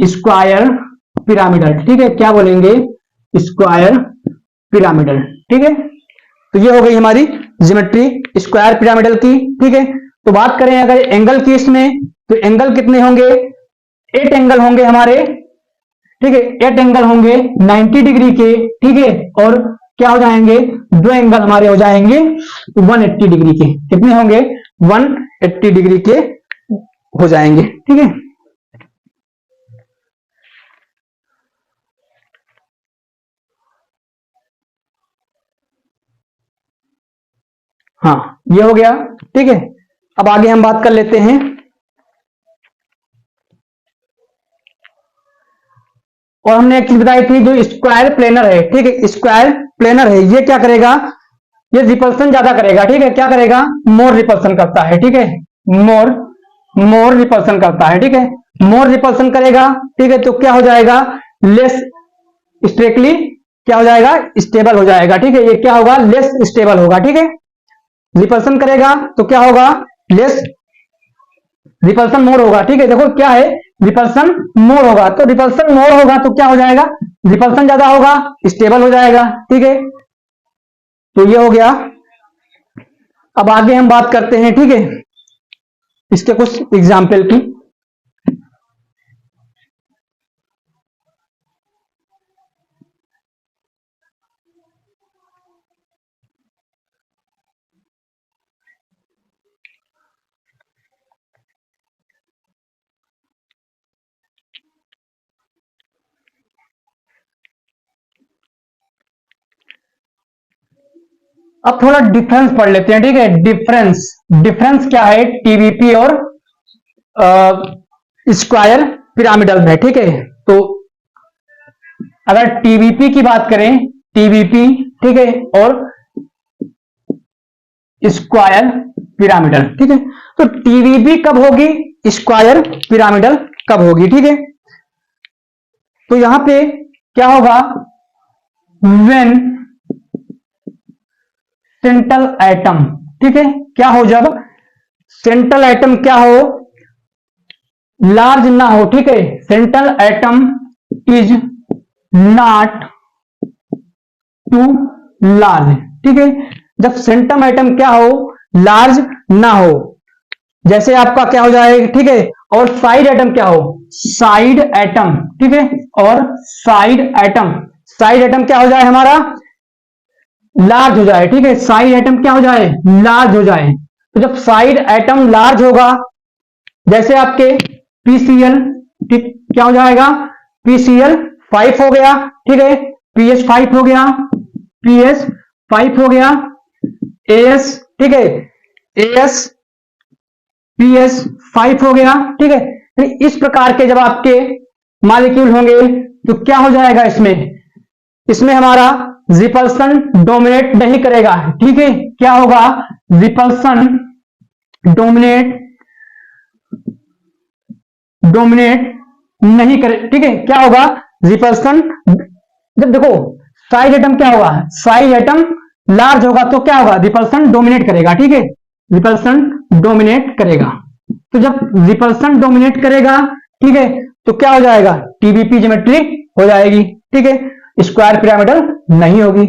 स्क्वायर पिरामिडल, ठीक है, क्या बोलेंगे, स्क्वायर पिरामिडल, ठीक है। तो ये हो गई हमारी ज्योमेट्री स्क्वायर पिरामिडल की, ठीक है। तो बात करें अगर एंगल की इसमें, तो एंगल कितने होंगे, 8 एंगल होंगे हमारे, ठीक है, 8 एंगल होंगे 90 डिग्री के, ठीक है। और क्या हो जाएंगे, 2 एंगल हमारे हो जाएंगे 180 डिग्री के। कितने होंगे, 180 डिग्री के हो जाएंगे, ठीक है। हाँ, ये हो गया, ठीक है। अब आगे हम बात कर लेते हैं, और हमने एक चीज बताई थी, जो स्क्वायर प्लेनर है, ठीक है, स्क्वायर प्लेनर है, ये क्या करेगा, ये रिपल्सन ज्यादा करेगा, ठीक है, क्या करेगा, मोर रिपल्सन करता है, ठीक है, मोर रिपल्सन करता है, ठीक है, मोर रिपल्सन करेगा, ठीक है। तो क्या हो जाएगा, लेस स्ट्रिक्टली क्या हो जाएगा, स्टेबल हो जाएगा, ठीक है। ये क्या होगा, लेस स्टेबल होगा, ठीक है। रिपल्सन करेगा तो क्या होगा, लेस रिपल्सन मोर होगा, ठीक है। देखो क्या है, रिपल्सन मोर होगा, तो रिपल्सन मोर होगा तो क्या हो जाएगा, रिपल्सन ज्यादा होगा, स्टेबल हो जाएगा, ठीक है। तो ये हो गया। अब आगे हम बात करते हैं, ठीक है, इसके कुछ एग्जाम्पल की। अब थोड़ा डिफरेंस पढ़ लेते हैं, ठीक है। डिफरेंस क्या है टीबीपी और स्क्वायर पिरामिडल में, ठीक है। तो अगर टीबीपी की बात करें, टीबीपी, ठीक है, और स्क्वायर पिरामिडल, ठीक है। तो टीबीपी कब होगी, स्क्वायर पिरामिडल कब होगी, ठीक है। तो यहां पे क्या होगा, व्हेन सेंट्रल एटम, ठीक है, क्या हो, जब सेंट्रल एटम क्या हो, लार्ज ना हो, ठीक है, central atom is not too large, ठीक है। जब सेंट्रल एटम क्या हो, लार्ज ना हो, जैसे आपका क्या हो जाएगा, ठीक है। और साइड एटम क्या हो, साइड एटम, ठीक है, और साइड एटम क्या हो जाए हमारा, लार्ज हो जाए, ठीक है, साइड एटम क्या हो जाए, लार्ज हो जाए। तो जब साइड एटम लार्ज होगा, जैसे आपके पीसीएल, ठीक, क्या हो जाएगा, पीसीएल 5 हो गया, ठीक है, पीएच 5 हो गया, पीएच 5 हो गया, एएस, ठीक है, एएस पीएस 5 हो गया, ठीक है। तो इस प्रकार के जब आपके मॉलिक्यूल होंगे तो क्या हो जाएगा, इसमें हमारा रिपल्सन डोमिनेट नहीं करेगा, ठीक है। क्या होगा, रिपल्सन डोमिनेट नहीं करे, ठीक है। क्या होगा, रिपल्सन, जब देखो साइड एटम क्या होगा, साइड एटम लार्ज होगा तो क्या होगा, रिपल्सन डोमिनेट करेगा, ठीक है, रिपल्सन डोमिनेट करेगा। तो जब रिपल्सन डोमिनेट करेगा, ठीक है, तो क्या हो जाएगा, टीबीपी ज्योमेट्री हो जाएगी, ठीक है, स्क्वायर पिरामिडल नहीं होगी।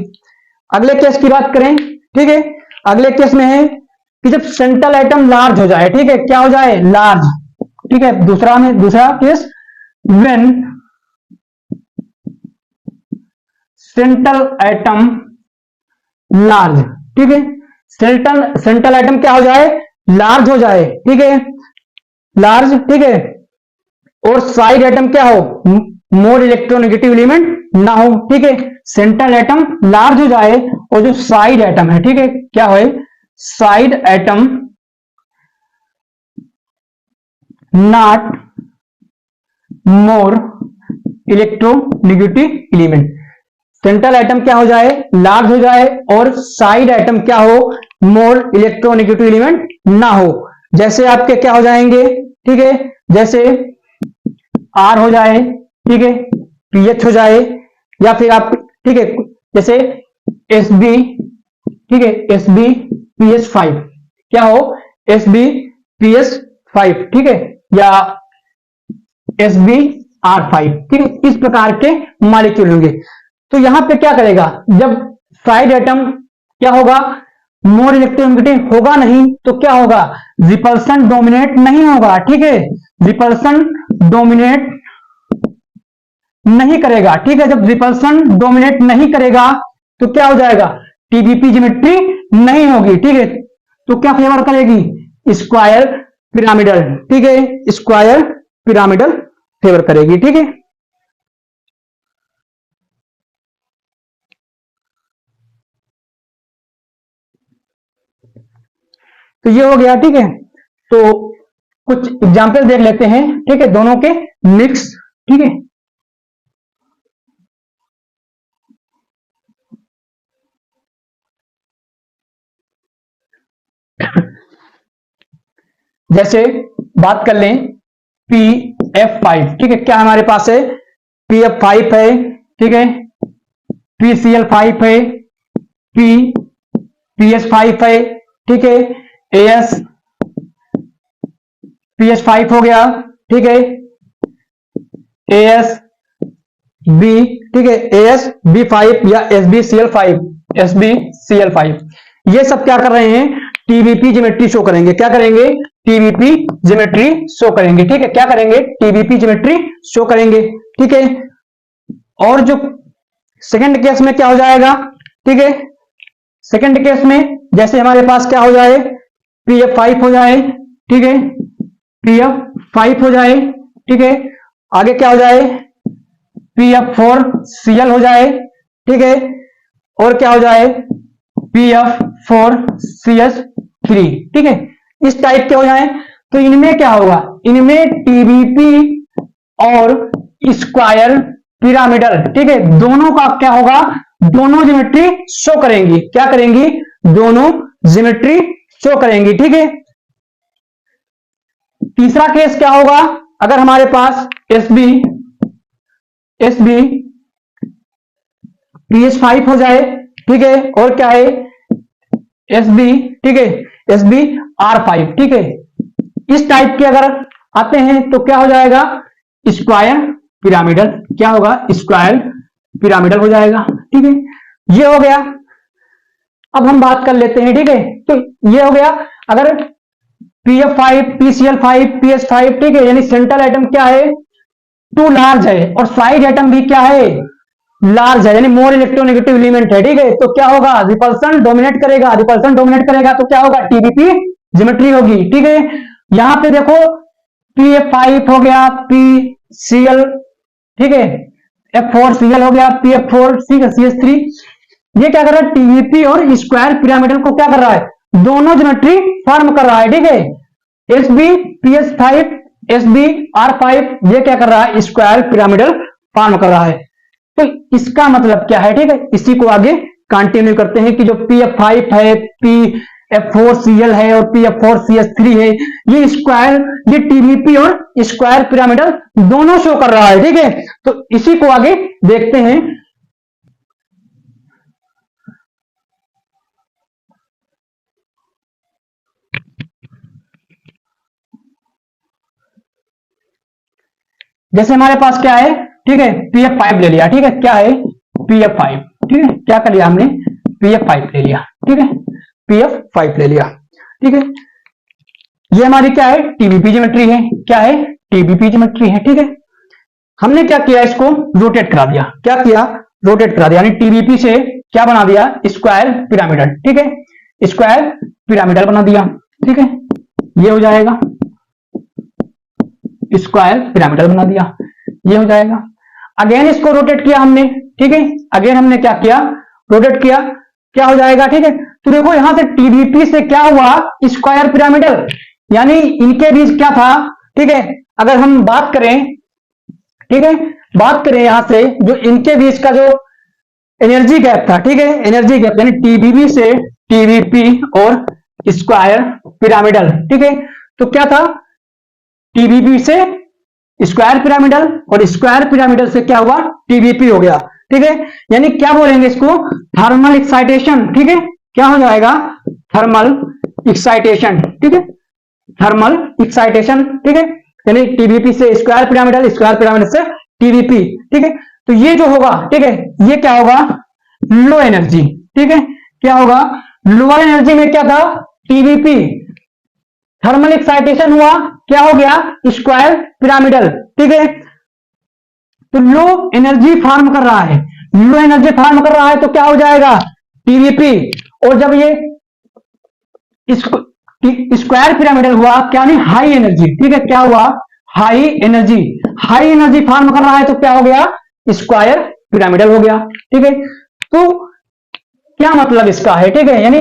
अगले केस की बात करें, ठीक है, अगले केस में है कि जब सेंट्रल एटम लार्ज हो जाए, ठीक है, क्या हो जाए, लार्ज, ठीक है। दूसरा case, when central atom large, ठीक है, सेंट्रल एटम क्या हो जाए, लार्ज हो जाए, ठीक है, लार्ज, ठीक है, और साइड एटम क्या हो, मोर इलेक्ट्रोनेगेटिव एलिमेंट ना हो, ठीक है, सेंट्रल एटम लार्ज हो जाए और जो साइड एटम है, ठीक है, क्या हो, side atom not more electronegative element, central atom क्या हो जाए, लार्ज हो जाए और साइड एटम क्या हो, मोर इलेक्ट्रोनेगेटिव एलिमेंट ना हो। जैसे आपके क्या हो जाएंगे, ठीक है, जैसे आर हो जाए, ठीक है, पीएच हो जाए, या फिर आप, ठीक है, जैसे एस बी, ठीक है, एस बी पी एस 5, क्या हो, एस बी पी एस 5, ठीक है, या एस बी आर 5, ठीक है, इस प्रकार के मॉलिक्यूल होंगे। तो यहां पे क्या करेगा, जब साइड एटम क्या होगा, मोर इलेक्ट्रोनेगेटिव होगा नहीं, तो क्या होगा, रिपल्सन डोमिनेट नहीं होगा, ठीक है, रिपल्सन डोमिनेट नहीं करेगा, ठीक है। जब रिपल्सन डोमिनेट नहीं करेगा तो क्या हो जाएगा, टीबीपी ज्योमेट्री नहीं होगी, ठीक है। तो क्या फेवर करेगी, स्क्वायर पिरामिडल, ठीक है, स्क्वायर पिरामिडल फेवर करेगी, ठीक है। तो ये हो गया, ठीक है। तो कुछ एग्जाम्पल देख लेते हैं, ठीक है, दोनों के मिक्स, ठीक है। जैसे बात कर लें PF5, ठीक है, क्या हमारे पास है, PF5 है, ठीक है, PCl5 है, PS5 है, ठीक है, AS PS5 हो गया, ठीक है, ASB, ठीक है, ASB5 या SBCl5, SBCl5, ये सब क्या कर रहे हैं, टीबीपी ज्योमेट्री शो करेंगे, क्या करेंगे, टीबीपी ज्योमेट्री शो करेंगे, ठीक है, क्या करेंगे, टीबीपी ज्योमेट्री शो करेंगे, ठीक है। और जो सेकंड केस में क्या हो जाएगा, ठीक है, सेकंड केस में जैसे हमारे पास क्या हो जाए, PF5 हो जाए, ठीक है, PF5 हो जाए, ठीक है, आगे क्या हो जाए, PF4Cl हो जाए, ठीक है, और क्या हो जाए, PF4CS3, ठीक है, इस टाइप के हो जाए। तो इनमें क्या होगा, इनमें टीबीपी और स्क्वायर पिरामिडल, ठीक है, दोनों का क्या होगा, दोनों ज्योमेट्री शो करेंगी, क्या करेंगी, दोनों ज्योमेट्री शो करेंगी, ठीक है। तीसरा केस क्या होगा, अगर हमारे पास एसबी PS5 हो जाए, ठीक है, और क्या है, SB, ठीक है, SBR5, ठीक है, इस टाइप के अगर आते हैं तो क्या हो जाएगा, स्क्वायर पिरामिडल, क्या होगा, स्क्वायर पिरामिडल हो जाएगा, ठीक है, ये हो गया। अब हम बात कर लेते हैं, ठीक है, तो ये हो गया, अगर PF5 PCl5 PS5, ठीक है, यानी सेंट्रल एटम क्या है, टू लार्ज है और साइड एटम भी क्या है, लार्ज है, यानी मोर इलेक्ट्रोनेगेटिव एलिमेंट है, ठीक है, तो क्या होगा, रिपल्सन डोमिनेट करेगा, रिपल्सन डोमिनेट करेगा तो क्या होगा, टीबीपी ज्योमेट्री होगी, ठीक है। यहां पे देखो PF5 हो गया, PCl, ठीक है, F4Cl हो गया, PF4CS3, ये क्या कर रहा है, टीबीपी और स्क्वायर पिरामिडल को क्या कर रहा है, दोनों ज्योमेट्री फॉर्म कर रहा है, ठीक है। SBPS5 SBR5 ये क्या कर रहा है, स्क्वायर पिरामिडल फॉर्म कर रहा है। तो इसका मतलब क्या है, ठीक है, इसी को आगे कंटिन्यू करते हैं कि जो PF5 है, PF4Cl है और PF4CS3 है, ये स्क्वायर, ये टीबीपी और स्क्वायर पिरामिडल दोनों शो कर रहा है, ठीक है। तो इसी को आगे देखते हैं। जैसे हमारे पास क्या है, ठीक है, PF5 ले लिया, ठीक है, क्या है PF5, ठीक है, क्या कर लिया हमने PF5 ले लिया, ठीक है, PF5 ले लिया, ठीक है। ये हमारी क्या है TBP ज्योमेट्री है, क्या है TBP ज्योमेट्री है, ठीक है। हमने क्या किया, इसको रोटेट करा दिया, क्या किया रोटेट करा दिया, यानी TBP से क्या बना दिया स्क्वायर पिरामिडल, ठीक है, स्क्वायर पिरामिडल बना दिया, ठीक है, ये हो जाएगा स्क्वायर पिरामिडल बना दिया, ये हो जाएगा। अगेन इसको रोटेट किया हमने, ठीक है, अगेन हमने क्या किया रोटेट किया, क्या हो जाएगा, ठीक है। तो देखो यहां से TBP से क्या हुआ स्क्वायर पिरामिडल, यानी इनके बीच क्या था, ठीक है, अगर हम बात करें, ठीक है, बात करें यहां से जो इनके बीच का जो एनर्जी गैप था, ठीक है, एनर्जी गैप यानी TBP से TBP और स्क्वायर पिरामिडल, ठीक है, तो क्या था TBP से स्क्वायर पिरामिडल और स्क्वायर पिरामिडल से क्या हुआ TBP हो गया, ठीक है, यानी क्या बोलेंगे इसको थर्मल एक्साइटेशन, ठीक है, क्या हो जाएगा थर्मल एक्साइटेशन, ठीक है, थर्मल एक्साइटेशन, ठीक है, यानी TBP से स्क्वायर पिरामिडल से TBP, ठीक है। तो ये जो होगा, ठीक है, ये क्या होगा लो एनर्जी, ठीक है, क्या होगा लोअर एनर्जी में क्या था TBP, थर्मल एक्साइटेशन हुआ, क्या हो गया स्क्वायर पिरामिडल, ठीक है। तो लो एनर्जी फॉर्म कर रहा है, लो एनर्जी फॉर्म कर रहा है तो क्या हो जाएगा TBP, और जब ये स्क्वायर पिरामिडल हुआ क्या नहीं हाई एनर्जी, ठीक है, क्या हुआ हाई एनर्जी फॉर्म कर रहा है तो क्या हो गया स्क्वायर पिरामिडल हो गया, ठीक है। तो क्या मतलब इसका है, ठीक है, यानी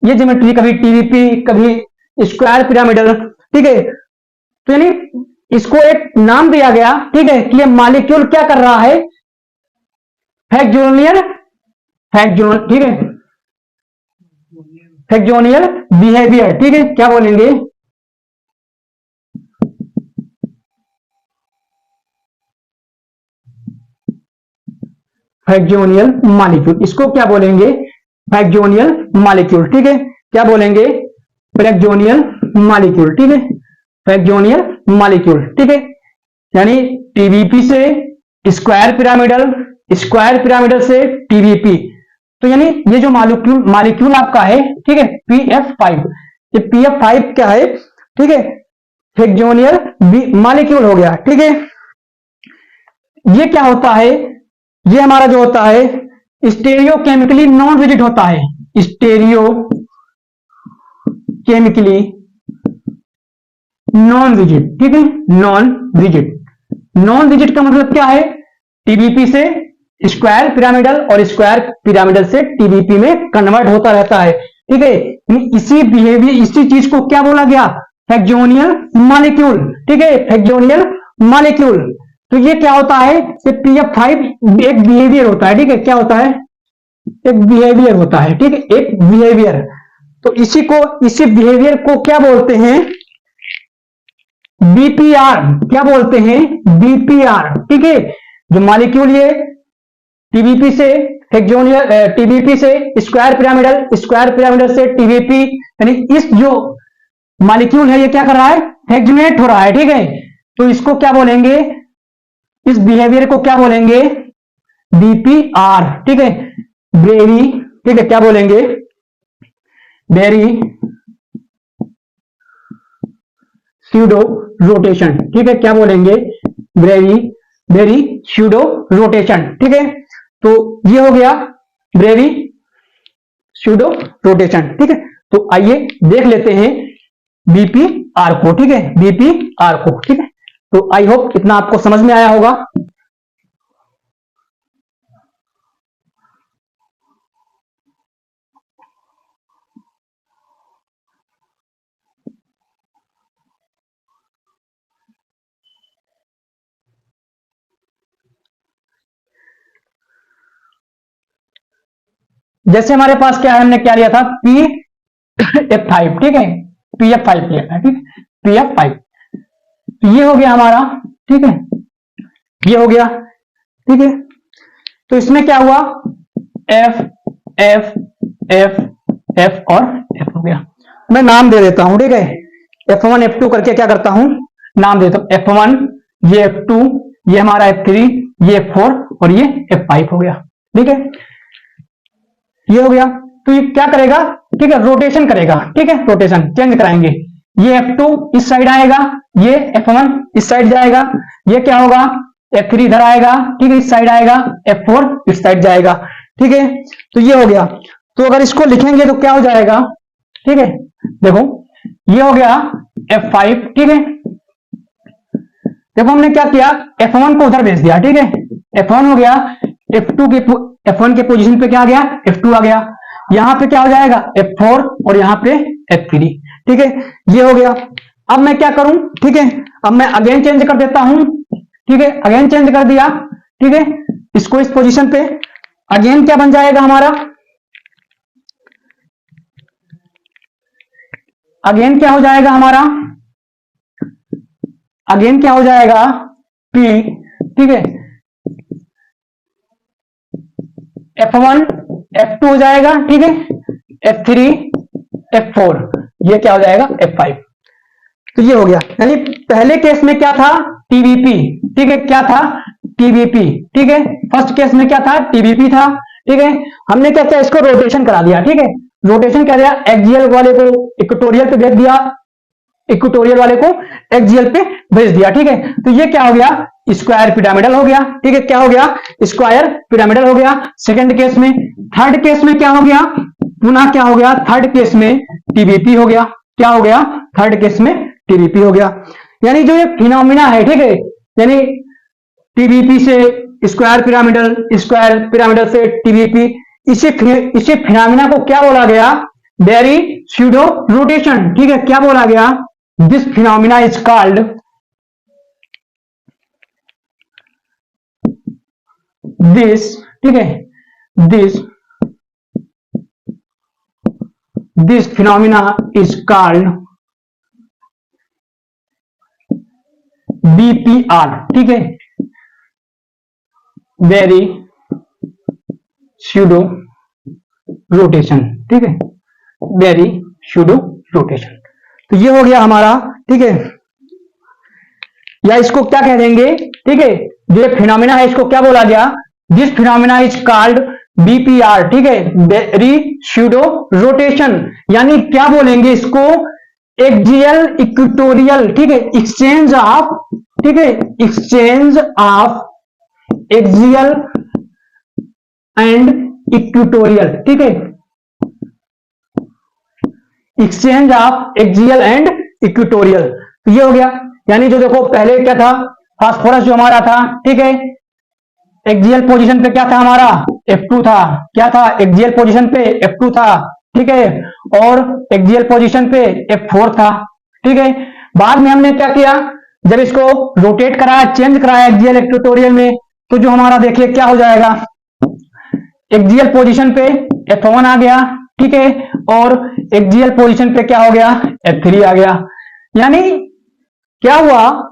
ये ज्योमेट्री कभी TBP कभी स्क्वायर पिरामिडल, ठीक है, तो यानी इसको एक नाम दिया गया, ठीक है, कि ये मॉलिक्यूल क्या कर रहा है फैक्जोनियल, ठीक है, फैक्जोनियल बिहेवियर, ठीक है, क्या बोलेंगे फैक्जोनियल मॉलिक्यूल, इसको क्या बोलेंगे फैक्जोनियल मॉलिक्यूल, ठीक है, क्या बोलेंगे फैक्जोनियल मॉलिक्यूल, ठीक है, फैक्जोनियल मॉलिक्यूल, ठीक है, यानी TBP से स्क्वायर पिरामिडल से TBP, तो यानी ये जो मॉलिक्यूल आपका है, ठीक है, PF5, ये PF5 क्या है, ठीक है, फैक्जोनियल मॉलिक्यूल हो गया, ठीक है। ये क्या होता है, ये हमारा जो होता है स्टेरियो केमिकली नॉन रिजिड होता है, स्टेरियो केमिकली नॉन रिजिड, ठीक है, नॉन रिजिड का मतलब क्या है TBP से स्क्वायर पिरामिडल और स्क्वायर पिरामिडल से TBP में कन्वर्ट होता रहता है, ठीक है, इसी बिहेवियर इसी चीज को क्या बोला गया फैक्जोनियल मॉलिक्यूल, ठीक है, फैक्जोनियल मॉलिक्यूल। तो ये क्या होता है ये PF5 एक बिहेवियर होता है, ठीक है, क्या होता है एक बिहेवियर होता है, ठीक है, एक बिहेवियर। तो इसी बिहेवियर को क्या बोलते हैं BPR, क्या बोलते हैं BPR, ठीक है, जो मॉलिक्यूल ये TBP से फैक्जोनियल TBP से स्क्वायर पिरामिडल से TBP, यानी इस जो मॉलिक्यूल है ये क्या कर रहा है फैक्जोनेट हो रहा है, ठीक है, तो इसको क्या बोलेंगे इस बिहेवियर को क्या बोलेंगे BPR, ठीक है, ब्रेरी, ठीक है, क्या बोलेंगे बेरी स्यूडो रोटेशन, ठीक है, क्या बोलेंगे ब्रेरी स्यूडो रोटेशन, ठीक है। तो ये हो गया ब्रेरी स्यूडो रोटेशन, ठीक है। तो आइए देख लेते हैं BPR को, ठीक है, BPR को, ठीक है। तो आई होप इतना आपको समझ में आया होगा। जैसे हमारे पास क्या है हमने क्या लिया था PF5, ठीक है, PF5 लिया था, ठीक है, PF5। तो ये हो गया हमारा, ठीक है, ये हो गया, ठीक है। तो इसमें क्या हुआ F F F F और F हो गया। मैं नाम दे देता हूं, ठीक है, F1 F2 करके क्या करता हूं नाम देता हूं, F1 ये F2, ये हमारा F3, ये F4 और ये F5 हो गया। ठीक है, ये हो गया। तो ये क्या करेगा, ठीक है, रोटेशन करेगा। ठीक है, रोटेशन चेंज कराएंगे। ये F2 इस साइड आएगा, ये F1 इस साइड जाएगा, ये क्या होगा, F3 इधर आएगा, ठीक है, इस साइड आएगा, F4 इस साइड जाएगा। ठीक है, तो ये हो गया। तो अगर इसको लिखेंगे तो क्या हो जाएगा, ठीक है, देखो ये हो गया F5। ठीक है, देखो हमने क्या किया, F1 को उधर भेज दिया। ठीक है, F1 हो गया, F1 के पोजीशन पे क्या आ गया, F2 आ गया। यहां पे क्या हो जाएगा, F4 और यहां पे F3। ठीक है, ये हो गया। अब मैं क्या करूं, ठीक है, अब मैं अगेन चेंज कर देता हूं। ठीक है, अगेन चेंज कर दिया। ठीक है, इसको इस पोजीशन पे, अगेन क्या बन जाएगा हमारा, अगेन क्या हो जाएगा हमारा, अगेन क्या हो जाएगा, P। ठीक है, F1 F2 हो जाएगा। ठीक है, F3 F4, ये क्या हो जाएगा, F5। तो ये हो गया। यानी पहले केस में क्या था, TVP। ठीक है, क्या था, TVP। ठीक है, फर्स्ट केस में क्या था, TVP था। ठीक है, हमने क्या किया, इसको रोटेशन करा दिया। ठीक है, रोटेशन कर दिया, एक्सियल वाले को इक्वेटोरियल पे भेज दिया, इक्वेटोरियल वाले को एक्सियल पे भेज दिया। ठीक है, तो ये क्या हो गया, स्क्वायर पिरामिडल हो गया। ठीक है, क्या हो गया, स्क्वायर पिरामिडल हो गया सेकंड केस में। थर्ड केस में क्या हो गया, पुनः क्या हो गया, थर्ड केस में TVP हो गया। क्या हो गया, थर्ड केस में TVP हो गया। यानी जो ये फिनोमिना है, ठीक है, यानी TVP से स्क्वायर पिरामिडल, स्क्वायर पिरामिडल से TVP, इसी फिनोमिना को क्या बोला गया, वेरी स्यूडो रोटेशन। ठीक है, क्या बोला गया, this phenomena is called, this, ठीक है, this phenomena is called BPR। ठीक है, वेरी स्यूडो रोटेशन। ठीक है, वेरी स्यूडो रोटेशन। तो ये हो गया हमारा। ठीक है, या इसको क्या कह देंगे, ठीक है, जो फिनोमिना है इसको क्या बोला गया, this phenomena is called BPR। ठीक है, वेरी स्यूडो रोटेशन। यानी क्या बोलेंगे इसको, एक्सियल इक्वेटोरियल, ठीक है, एक्सचेंज ऑफ, ठीक है, exchange of axial and equatorial. ठीक है, exchange of axial and equatorial. तो ये हो गया। यानी जो देखो पहले क्या था, फास्फोरस जो हमारा था, ठीक है, एक्सियल पोजीशन पे क्या था हमारा, F2 था। क्या था, एक्सियल पोजीशन पे F2 था। ठीक है, और एक्सियल पोजीशन पे F4 था। ठीक है, बाद में हमने क्या किया, जब इसको रोटेट कराया, चेंज कराया एक्सियल इक्वेटोरियल में, तो जो हमारा देखिए क्या हो जाएगा, एक्सियल पोजीशन पे F1 आ गया। ठीक है, और एक्सियल पोजीशन पे क्या हो गया, F3 आ गया। यानी क्या हुआ,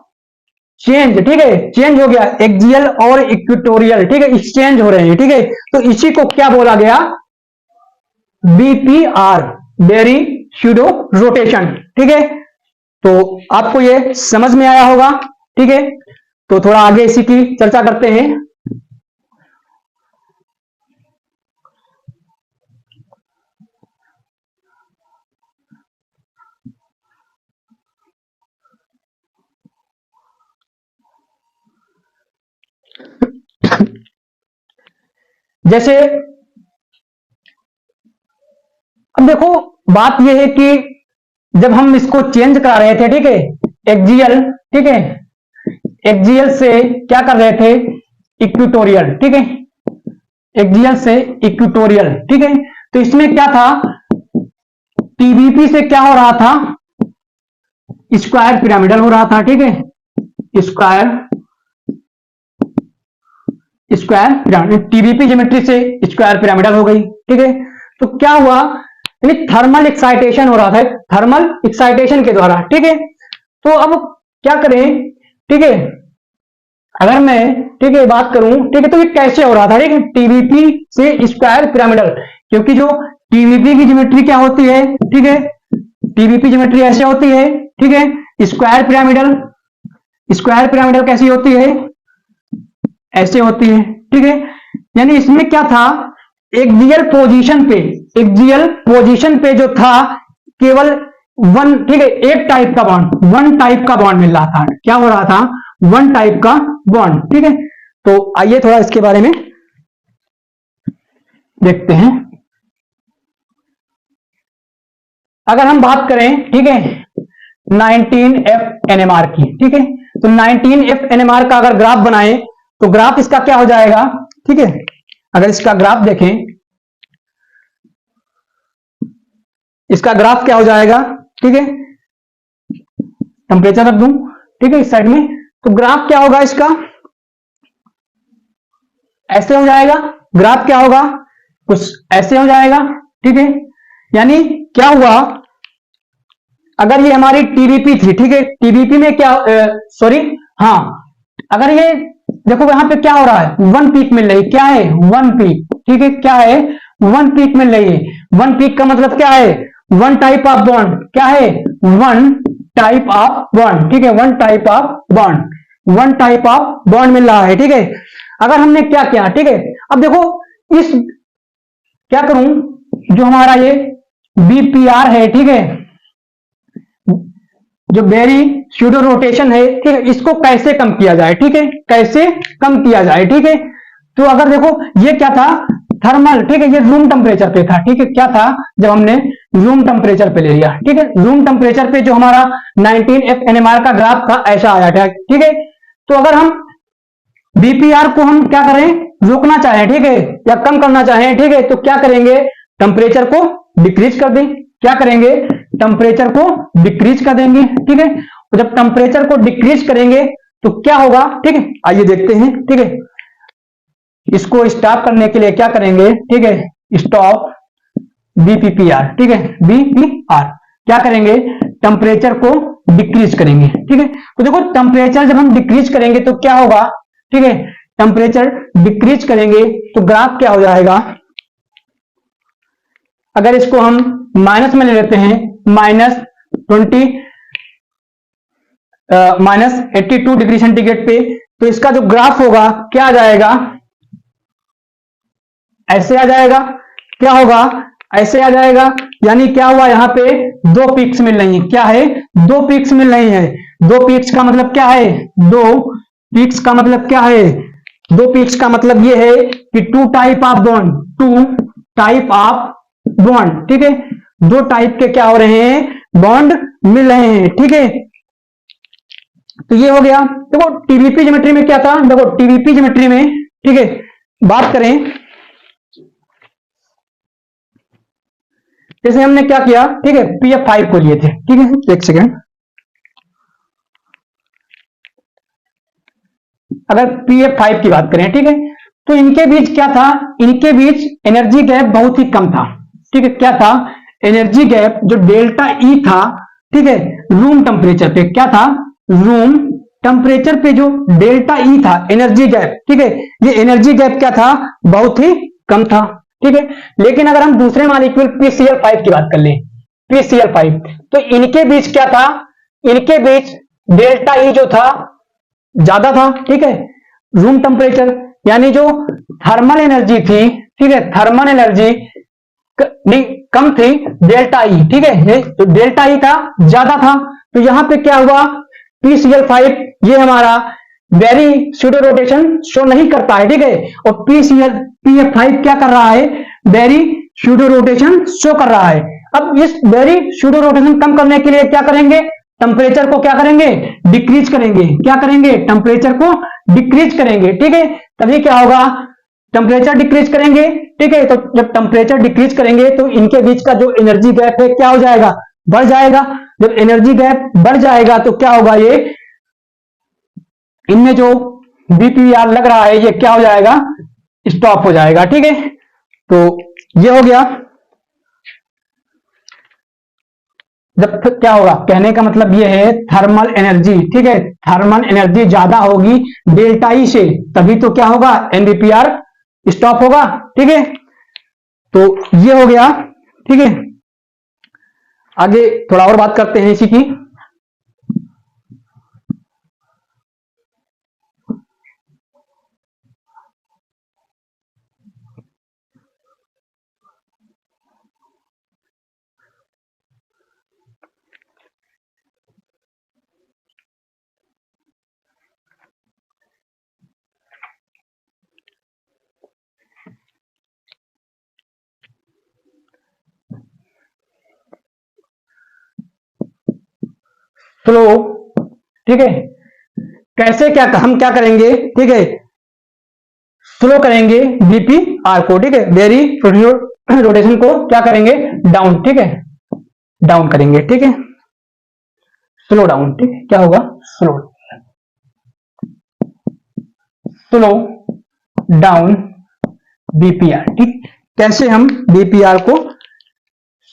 चेंज। ठीक है, चेंज हो गया, एक्सियल और इक्वेटोरियल, ठीक है, एक्सचेंज हो रहे हैं। ठीक है, तो इसी को क्या बोला गया, BPR, वेरी स्यूडो रोटेशन। ठीक है, तो आपको ये समझ में आया होगा। ठीक है, तो थोड़ा आगे इसी की चर्चा करते हैं। जैसे अब देखो बात यह है कि जब हम इसको चेंज करा रहे थे, ठीक है, एक्सियल, ठीक है, एक्सियल से क्या कर रहे थे, इक्वेटोरियल। ठीक है, एक्सियल से इक्वेटोरियल। ठीक है, तो इसमें क्या था, TVP से क्या हो रहा था, स्क्वायर पिरामिडल हो रहा था। ठीक है, स्क्वायर पिरामिड, TVP ज्योमेट्री से स्क्वायर पिरामिडल हो गई। ठीक है, तो क्या हुआ, यानी थर्मल एक्साइटेशन हो रहा था, थर्मल एक्साइटेशन के द्वारा। ठीक है, तो अब क्या करें, ठीक है, अगर मैं, ठीक है, बात करूं, ठीक है, तो ये कैसे हो रहा था, ठीक है, TVP से स्क्वायर पिरामिडल, क्योंकि जो TVP की ज्योमेट्री क्या होती है, ठीक है, TVP ज्योमेट्री ऐसे होती है। ठीक है, स्क्वायर पिरामिडल, स्क्वायर पिरामिडल कैसी होती है, ऐसे होती है, ठीक है। यानी इसमें क्या था, एक्सियल पोजीशन पे जो था केवल वन, ठीक है, एक टाइप का बॉन्ड, वन टाइप का बॉन्ड मिल रहा था। क्या हो रहा था, वन टाइप का बॉन्ड, ठीक है। तो आइए थोड़ा इसके बारे में देखते हैं। अगर हम बात करें, ठीक है, 19F NMR की, ठीक है, तो 19F NMR का अगर ग्राफ बनाएं तो ग्राफ इसका क्या हो जाएगा, ठीक है। अगर इसका ग्राफ देखें, इसका ग्राफ क्या हो जाएगा, ठीक है, टेम्परेचर रख दूं, ठीक है, इस साइड में, तो ग्राफ क्या होगा इसका, ऐसे हो जाएगा। ग्राफ क्या होगा, कुछ ऐसे हो जाएगा, ठीक है। यानी क्या हुआ, अगर ये हमारी टीबीपी थी, ठीक है, टीबीपी में क्या, सॉरी, हाँ, अगर ये देखो यहां पे क्या हो रहा है, वन पीक मिल रही, क्या है, वन पीक, ठीक है, क्या है, वन पीक मिल रही है। वन पीक का मतलब क्या है, वन टाइप ऑफ बॉन्ड, क्या है, वन टाइप ऑफ बॉन्ड, ठीक है, one type of bond, one type of bond मिल रहा है, ठीक है। अगर हमने क्या किया, ठीक है, अब देखो इस, क्या करूं, जो हमारा ये बीपीआर है, ठीक है, जो बेरी स्यूडो रोटेशन है, ठीक है, इसको कैसे कम किया जाए, ठीक है, कैसे कम किया जाए, ठीक है। तो अगर देखो ये क्या था, थर्मल, ठीक है, ये रूम टेम्परेचर पे था, ठीक है, क्या था, जब हमने रूम टेम्परेचर पे ले लिया, ठीक है, रूम टेम्परेचर पे जो हमारा 19F NMR का ग्राफ था ऐसा आया था, ठीक है। तो अगर हम बीपीआर को हम क्या करें, रोकना चाहें, ठीक है, या कम करना चाहें, ठीक है, तो क्या करेंगे, टेम्परेचर को डिक्रीज कर दें, क्या करेंगे, टेम्परेचर को डिक्रीज कर देंगे, ठीक है। तो जब टेम्परेचर को डिक्रीज करेंगे तो क्या होगा, ठीक है, आइए देखते हैं, ठीक है। इसको स्टॉप करने के लिए क्या करेंगे, ठीक है, स्टॉप बीपीआर, ठीक है, बीपीआर क्या करेंगे, टेम्परेचर को डिक्रीज करेंगे, ठीक है। तो देखो टेम्परेचर जब हम डिक्रीज करेंगे तो क्या होगा, ठीक है, टेम्परेचर डिक्रीज करेंगे तो ग्राफ क्या हो जाएगा, अगर इसको हम माइनस में ले लेते हैं, -82 डिग्री सेंटीग्रेड पे, तो इसका जो ग्राफ होगा क्या आ जाएगा, ऐसे आ जाएगा, क्या होगा, ऐसे आ जाएगा। यानी क्या हुआ, यहां पे दो पीक्स मिल रही हैं, क्या है, दो पीक्स मिल रही हैं। दो पीक्स का मतलब क्या है, दो पीक्स का मतलब क्या है, दो पीक्स का मतलब ये है कि two type of bond, two type of bond, ठीक है, दो टाइप के क्या हो रहे हैं, बॉन्ड मिल रहे हैं, ठीक है। तो ये हो गया। देखो टीबीपी ज्योमेट्री में क्या था, देखो टीबीपी ज्योमेट्री में, ठीक है, बात करें, जैसे हमने क्या किया, ठीक है, PF5 को लिए थे, ठीक है, एक सेकेंड, अगर PF5 की बात करें, ठीक है, तो इनके बीच क्या था, इनके बीच एनर्जी गैप बहुत ही कम था, ठीक है, क्या था, एनर्जी गैप जो डेल्टा ई था, ठीक है, रूम टेम्परेचर पे क्या था, रूम टेम्परेचर पे जो डेल्टा ई था एनर्जी गैप, ठीक है, ये एनर्जी गैप क्या था, बहुत ही कम था, ठीक है। लेकिन अगर हम दूसरे मॉलिक्यूल PCl5 की बात कर लें, PCl5, तो इनके बीच क्या था, इनके बीच डेल्टा ई जो था ज्यादा था, ठीक है, रूम टेम्परेचर, यानी जो थर्मल एनर्जी थी, ठीक है, थर्मल एनर्जी कम थी, डेल्टा ई, ठीक है, तो डेल्टा ई था ज्यादा था। तो यहां पे क्या हुआ, PCl5 ये हमारा वेरी स्यूडो रोटेशन शो नहीं करता है, ठीक है, और PF5 क्या कर रहा है, वेरी स्यूडो रोटेशन शो कर रहा है। अब इस वेरी स्यूडो रोटेशन कम करने के लिए क्या करेंगे, टेम्परेचर को क्या करेंगे, डिक्रीज करेंगे, क्या करेंगे, टेम्परेचर को डिक्रीज करेंगे, ठीक है, तभी क्या होगा, टेम्परेचर डिक्रीज करेंगे, ठीक है। तो जब टेम्परेचर डिक्रीज करेंगे तो इनके बीच का जो एनर्जी गैप है क्या हो जाएगा, बढ़ जाएगा। जब एनर्जी गैप बढ़ जाएगा तो क्या होगा, ये इनमें जो बीपीआर लग रहा है ये क्या हो जाएगा, स्टॉप हो जाएगा, ठीक है। तो ये हो गया। जब क्या होगा, कहने का मतलब ये है थर्मल एनर्जी, ठीक है, थर्मल एनर्जी ज्यादा होगी डेल्टा ई से, तभी तो क्या होगा, एनबीपीआर स्टॉप होगा, ठीक है। तो ये हो गया, ठीक है। आगे थोड़ा और बात करते हैं इसी की। स्लो, ठीक है। कैसे, क्या हम क्या करेंगे, ठीक है, स्लो करेंगे बीपीआर को, ठीक है, वेरी रोटेशन को क्या करेंगे, डाउन, ठीक है, डाउन करेंगे, ठीक है, स्लो डाउन, ठीक है, क्या होगा, स्लो स्लो डाउन बीपीआर, ठीक। कैसे हम बीपीआर को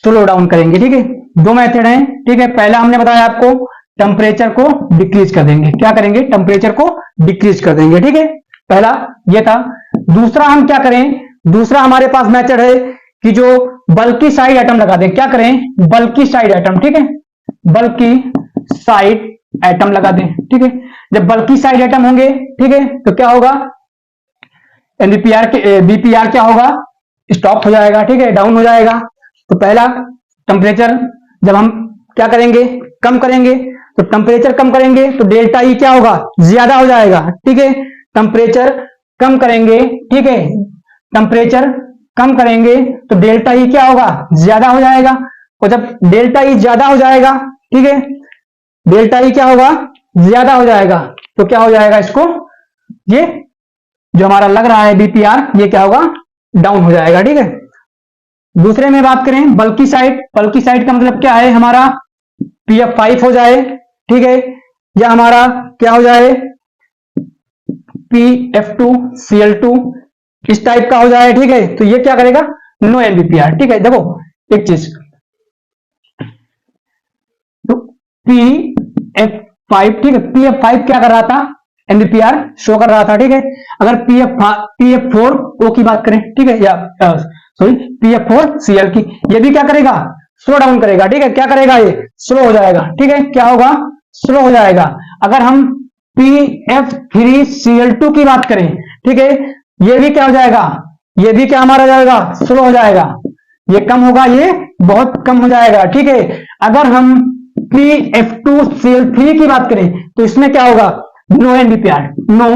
स्लो डाउन करेंगे, ठीक है, दो मेथड हैं, ठीक है। पहला हमने बताया आपको टेम्परेचर को डिक्रीज कर देंगे, क्या करेंगे, टेम्परेचर को डिक्रीज कर देंगे, ठीक है, पहला ये था। दूसरा हम क्या करें, दूसरा हमारे पास मेथड है कि जो बल्कि साइड एटम लगा दें, क्या करें, बल्कि साइड एटम, ठीक है, बल्कि साइड एटम लगा दें, ठीक है। जब बल्कि साइड एटम होंगे, ठीक है, तो क्या होगा, बीपीआर क्या होगा, स्टॉप हो जाएगा, ठीक है, डाउन हो जाएगा। तो पहला टेम्परेचर जब हम क्या करेंगे, कम करेंगे, तो टेम्परेचर कम करेंगे तो डेल्टा ई क्या होगा, ज्यादा हो जाएगा, ठीक है, टेम्परेचर कम करेंगे, ठीक है, टेम्परेचर कम करेंगे तो डेल्टा ई क्या होगा, ज्यादा हो जाएगा। और जब डेल्टा ई ज्यादा हो जाएगा, ठीक है, डेल्टा ई क्या होगा, ज्यादा हो जाएगा, तो क्या हो जाएगा, इसको ये जो हमारा लग रहा है बीपीआर, ये क्या होगा, डाउन हो जाएगा, ठीक है। दूसरे में बात करें बल्कि साइड, बल्कि साइड का मतलब क्या है, हमारा PF5 हो जाए, ठीक है, या हमारा क्या हो जाए, PF2Cl2 इस टाइप का हो जाए, ठीक है, तो ये क्या करेगा, नो एनबीपीआर, ठीक है। देखो एक चीज, तो PF5, ठीक है, PF5 क्या कर रहा था, एनबीपीआर शो कर रहा था, ठीक है। अगर PF4O की बात करें, ठीक है, या सॉरी PF4Cl की, ये भी क्या करेगा, स्लो डाउन करेगा, ठीक है, क्या करेगा, ये स्लो हो जाएगा, ठीक है, क्या होगा, स्लो हो जाएगा। अगर हम PF3Cl2 की बात करें, ठीक है, ये भी क्या हो जाएगा, ये भी क्या हमारा जाएगा, स्लो हो जाएगा, ये कम होगा, ये बहुत कम हो जाएगा, ठीक है। अगर हम PF2Cl3 की बात करें तो इसमें क्या होगा, नो एनबीपीआर, नो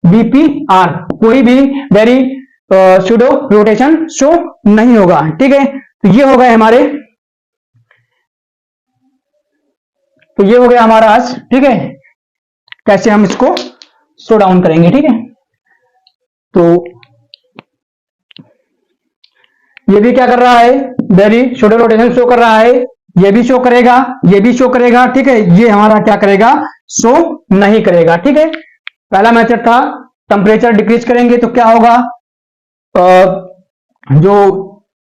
बीपीआर, कोई भी वेरी सूडो रोटेशन शो नहीं होगा, ठीक है। तो ये हो गए हमारे, तो ये हो गया हमारा आज, ठीक है, कैसे हम इसको स्लो डाउन करेंगे, ठीक है। तो ये भी क्या कर रहा है, वेरी सूडो रोटेशन शो कर रहा है, ये भी शो करेगा, ये भी शो करेगा, ठीक है, ये हमारा क्या करेगा, शो नहीं करेगा, ठीक है। पहला मेथड था टेम्परेचर डिक्रीज करेंगे तो क्या होगा, जो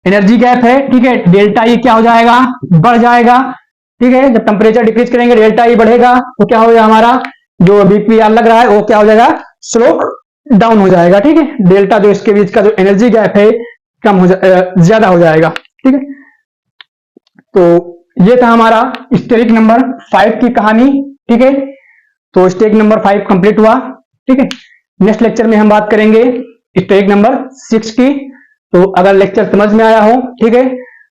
एनर्जी गैप है, ठीक है, डेल्टा ई क्या हो जाएगा, बढ़ जाएगा, ठीक है। जब टेम्परेचर डिक्रीज करेंगे डेल्टा ई बढ़ेगा तो क्या हो जाएगा, हमारा जो बीपीआर लग रहा है वो क्या हो जाएगा, स्लो डाउन हो जाएगा, ठीक है। डेल्टा जो इसके बीच का जो एनर्जी गैप है कम हो ज्यादा हो जाएगा, ठीक है। तो ये था हमारा स्टेरिक नंबर 5 की कहानी, ठीक है। तो स्टेरिक नंबर 5 कंप्लीट हुआ, ठीक है। नेक्स्ट लेक्चर में हम बात करेंगे स्टेरिक नंबर 6 की। तो अगर लेक्चर समझ में आया हो, ठीक है,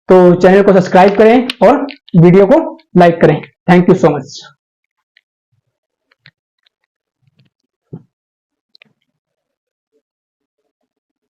तो चैनल को सब्सक्राइब करें और वीडियो को लाइक करें। Thank you so much.